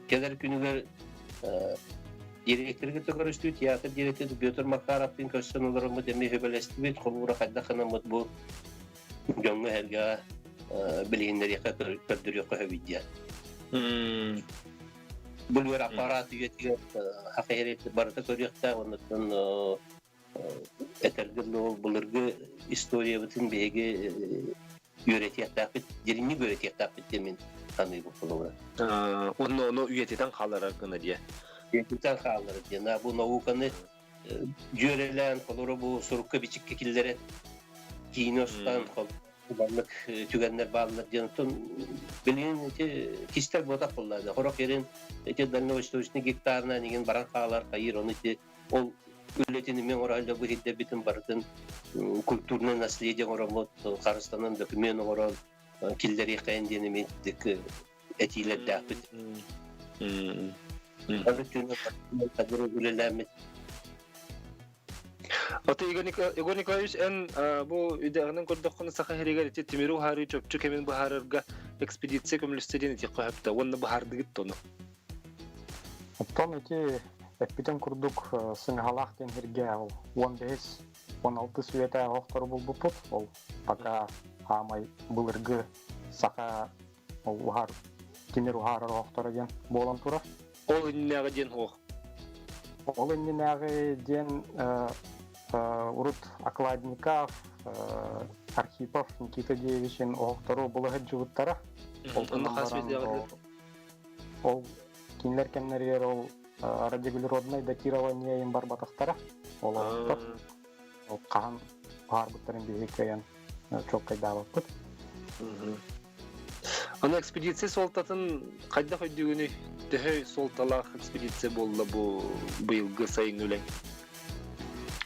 keler günler direktörü görüştü tiyatro direktörü Piotr Makarov'un köşelerinde demi hebelesti bir kolura kadar kanamut bu Jonga herga bilinler yaka perdiriyor kahvidya. Bu aparat üyetiyor hakikaten barata görüyorsa ondan etergirlo bulurgu istoriya bütün bege yönetiyor tapit dirini yönetiyor tapit demin tanıyor bu kolura. Onu üyetiden kalır hakkında diye. Üyetiden kalır diye. Bu navukanı jörelen kolura bu sorukka biçik kekillere Kinostan kullanmak tügenler bağlanır diyorsun. Bilin kişiler boda kullandı. Horok yerin dalını hoştuğuşunu gektarına negen baran kağlar kayır onu o ületini men orayla bu hidde bitin barıtın kültürünü nasıl yiyecek oramot Karastan'ın dökümen oran killeri yıkayan denemi etiyle dağıt. Tabii ki kadro gülelenmet. Ata Igor Nikolaevich en bu üdağının kurdukunu sağa heriger eti timiru hari çöpçü kemin bu harırga ekspedisiya kömülüstedin eti qoyapta. Onu bu hardı gitti onu. Оттон эти эппитен курдук сыңгалах ден херге 15-16 сүйете охтор булбупут. Ол пока амай былыргы сака ухар тимир ухар охтор ден болон тура. Ол иннеге ден хох. Ол иннеге ден Урут Окладников, Архипов, Никита Девичин охтору булыгы жугуттара. Ол кинлер кеннерер ол радиоуглеродное датирование им бар батактара. Ол охтор. Ол кан бар буттарын бейкаян çok кайда баппыт. Аны экспедиция солтатын кайда көйдүгүнү төһө солталак экспедиция болду бу быйылгы сайын үлең.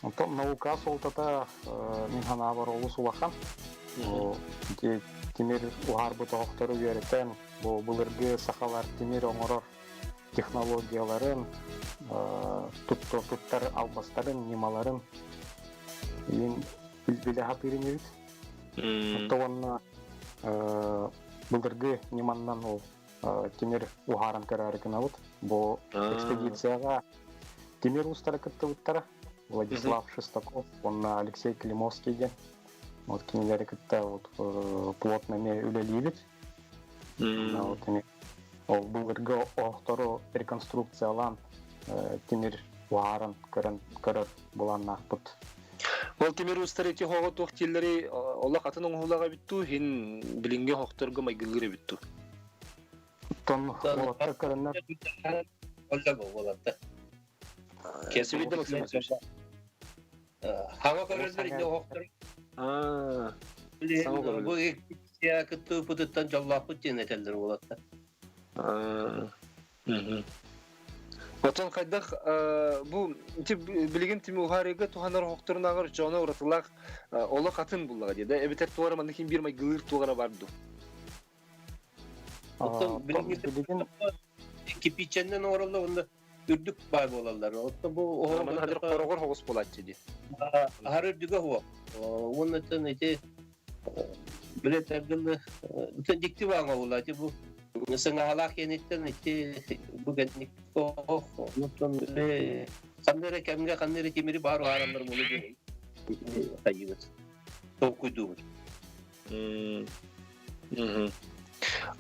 Антон наука солтата мен хана бар олус улахан. Тимир ухар бу токтор үйрөтен бу булыргы сахалар тимир оңорор технологияларын туттар албастарын немаларын ин билбеле хапырын үйрөт. Тонна булыргы неманнан ол тимир ухарын көрөрүн алып бу экспедицияга тимир устары кыттыбыттара Владислав Шестаков, он Алексей Климовский ден. Вот кинелери кытта вот плотно не үлелибит. Вот они ол булыргы охтору реконструкциялан тимир уарын көрөр булан нахпыт. Ол тимир устары ти хого тохтиллери Аллах атын оңулага битту хин билинге хохторго майгылгыры битту. Тон болотта көрөнөр. Олда болотта. Kesibide Максим Васильевич. Hava körüllerinde oktör. Bu ekspedisiya kıttı pıtıttan jallapıt jeneteller olatta. Отон кайдах бу билген тими ухарыга туханар хокторунагыр жона уратылак оло катын буллага деди. Эбетер тугара мандыкин бир май гылыр тугара барды. Отон билген кипиченден оролду онда ürdük bay bolarlar. Otta bu o hadir qorogor hogos bolat dedi. Har ürdüge ho. Onun için ete biletlerden bütün dikti var olacak bu. Mesela halak yenitten ete bu genlik o unuttum le kanere kemge kanere kimiri bar haramlar bunu diye. Tayyibet. Çok kuydu.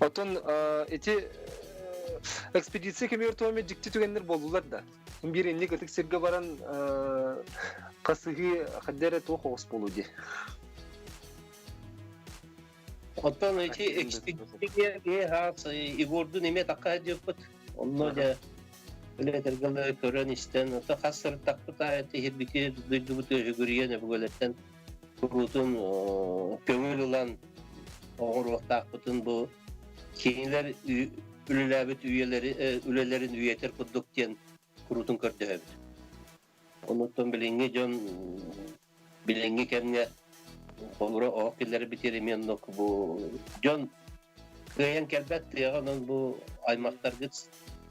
Oton ete ekspedisiya kemir toome dikti tügenler boldular da. Bir enlik atık sirge baran kasıgı haddere toğ hoğus bolu di. Otan ete ekspedisiya has Igor'du neme takka ediyor put. Onunla da öyle tergalı kören isten. Ota hasır takpıta ete hirbiki duydu bu tüyü görüyen bu göletten. Kurutun kömül olan oğurluk takpıtın bu keyinler ülelerin üyeter kurduk diyen kurutun kördü hep. Ondan bilingi can bilingi kendine olur o killeri bitirmeyen nok bu can kıyan kelbet ya onun bu aymaklarga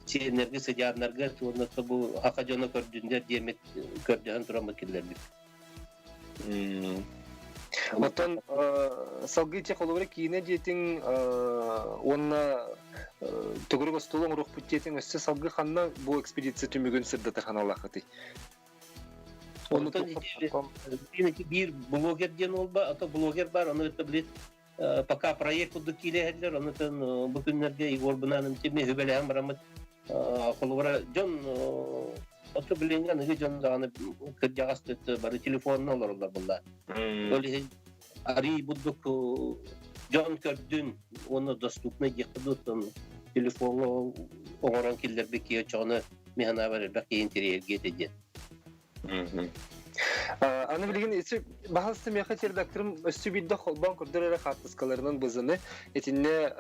çiğnerge sıcağınlarga ondan bu haka canı kördüğünde diyemet kördüğün durama killerlik. Отон салгыйча холовре кийне жетин онна төгөрөг столон рух путетин өссө салгы ханна бу экспедиция түмүгөн сырда тарханалахыты. Bir blogger diyen olba, ata blogger var, onu da bilir. Пока проект кудук килеһәлләр, онытын бу көннәрдә Игор бунан тиме хөбәләһәм барамыт. Холовра жон аты биленгән һәге жон даны кырҗагас төтте бары телефонны алырлар булла. Өле ари будук жон көрдүн, оны доступны якыдытын телефонлы оңоран киллер бекие чаны механа бар бәки интерьерге диде. Аны билген эти бахасты меха редакторым өстүбидде холбан көрдөрө хаттыскаларынан бызыны этинне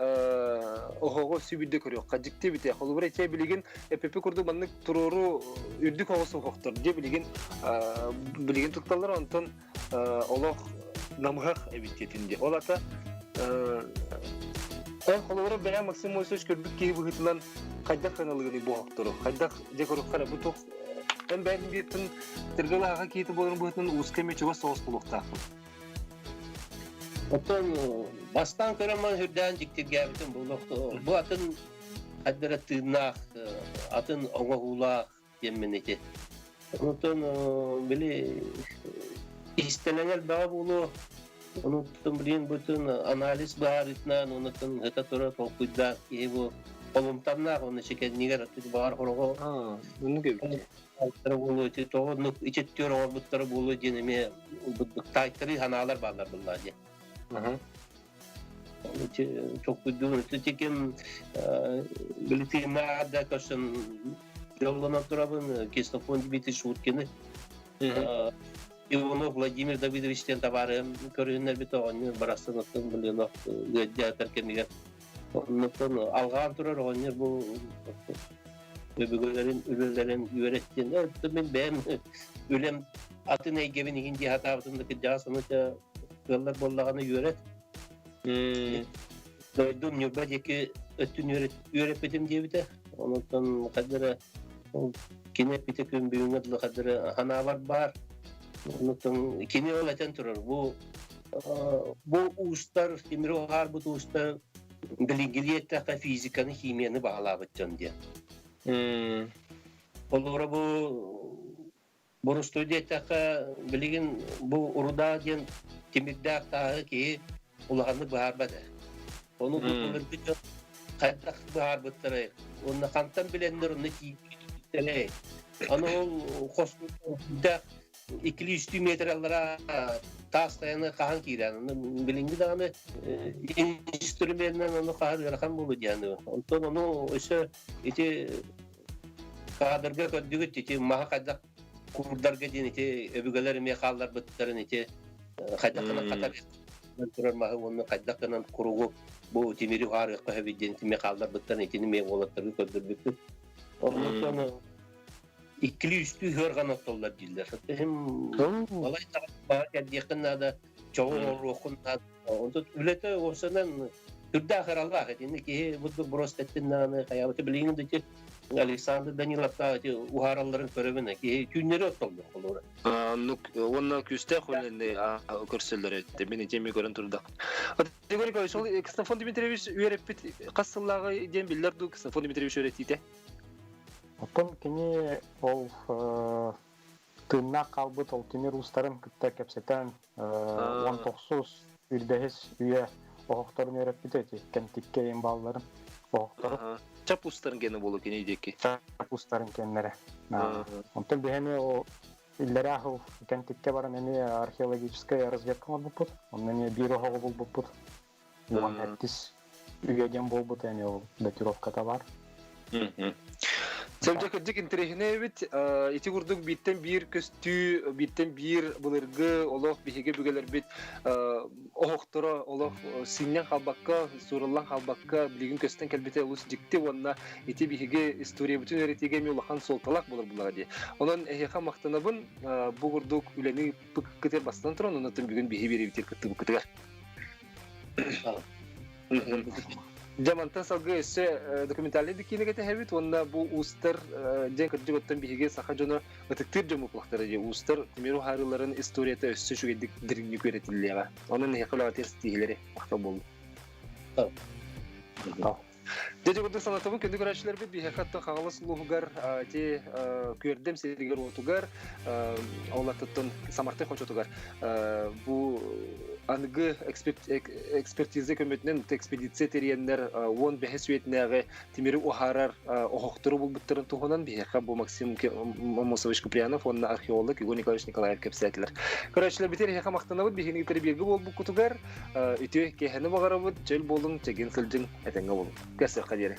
ого сүбидде көрөк кадикте бите холбур эте билген эпп көрдү банны туруру үрдүк огосу коктор де билген тукталар антон олох намгах эбитетинде олата холбур бая максимум сөз көрдүк ки быгытынан кайда каналыгы бу коктор кайда декорок кара бу Ben bildim tırgılağa kiti bolun buğutun uskemi çoğu soğuz bulukta. Otan bastan karaman hürden ciktir geldim bulukta. Bu atın haddere tırnak, atın oğa hula yemeneki. Otan böyle isteneler bağ bulu. Onu tümleyen bütün analiz bağırtından onu tüm hata tora tokuyda ki bu olumtamlar onu şeker nigar atı bağır horoğu. Bunu gibi. Altara bulu ti toğunluk içetiyor orbutları bulu deneme taytırı hanalar bağlar bunlar diye. Çok güzel. Tekim bildiğimde de kaçın yoluna durabın kestofon gibi tişurtkeni. Иванов Владимир Давидовичтен табарым көрүнөр бит огонь барасын атын билен гөдө теркемге. Онтон алган турар огонь бу Öbürlerin öğrettiğinde ben ölem atın eygebini hindi hatabındaki casını yollar bollağını öğret. Doydum nöbedeki ötün öğretmedim diye bir de. Ondan kadar kine bir takım büyüğünde kadar hanavar var. Ondan kine öğreten durur. Bu ustalar demir har bu ustalar bilgiliyette fizikanı kimyanı bağlayacaksın diye. Олора бу студияттакка билген бу уруда ген темирдак тагы ки уланы баарбады. Ону бутулурду кайдак баарбыттыры. Оны кантан билендер уну кийиптеле. Аны ол космода 200 метрлера тастаяны кахан кийрен. Билинги дагы инструментнен аны каар яракан болду дияны. Онтон ону өсө эти kadırga köddügü titi maha kadar kurdarga diyeni ti öbügeler mekallar bıttarın iti kadakına katar turar maha onu kadakına kurugu bu timiri harika hevi diyeni ti mekallar bıttarın itini me olatları köddürbüktü. Ondan sonra ikili üstü hörgan otollar diller. Hem olay tarafı bahar geldi yakınlarda çoğu orukunda ondan ülete olsadan türde ahir Allah edini ki bu prostettinden kıyafeti bilginin ki Александр Даниловка ухараларын көрөбүн ки күннөрү оттолду колора. Онна күстө холленде көрсөлдөр этти. Мени жеми көрөн турду. Дегенге ошол Ксенофон Дмитриевич үйрөппүт кассыллагы ден билдерди Ксенофон Дмитриевич үйрөтти. Отон кини ол тынна калбыт ол темир устарын кытта кепсетен 19 үрдехис үйө окторун үйрөппүт эти кентикке эң балдарын октору. Çapustların gene bolu keneydi. Çapustların kendileri. Ondan bihemi o illere ahıl kentikke var nemi arkeologическая разведка болбут. Ondan ne bir oğul болбут. Ulan ettis üyeden болбут yani o datirovkada var. Sevcek edecek interehine bit iti kurduk bitten bir köstü bitten bir bulurgu oloq bihige bügeler bit oğuqtura oloq sinnen halbakka surullan halbakka bilgin kösten kelbete ulus dikti onna iti bihige istoriya bütün öğretige mi olahan soltalak bulur bunlara diye. Onun eheqa maqtanabın bu kurduk üleni pıkkıter bastan turan onatın bugün bihi biri bitir kıttı bu kıtıgar. Жамантан салгы өссө документальный дикине кете хэбит, онна бу устар жен кыржы готтан биһиге саха жоно ытыктыр жомуплактары же устар тимеру харыларын историята өссө шугедик диринни көретиллега. Онун хекылага терс тигилери акта болду. Деде гудук санатыбын күндү көрәчләр бит бихакатта хагалас лугар те көрдем сергер отугар олаттын самарты хочотугар бу ангы экспертиза көмөтүнөн экспедиция тереннер он бехес үетнәгы тимири ухарар охоктуру булбуттарын тухунан бихака бу Максим Момосович Куприянов онна археолог Игорь Николаевич Николаев кепсәтләр. Көрәчләр бит хека мактанабыт бихини тербиеге болбу кутугар үтө кехәне багарабыт жел болун чеген сылжын этеңге болун. Кәсер кадере.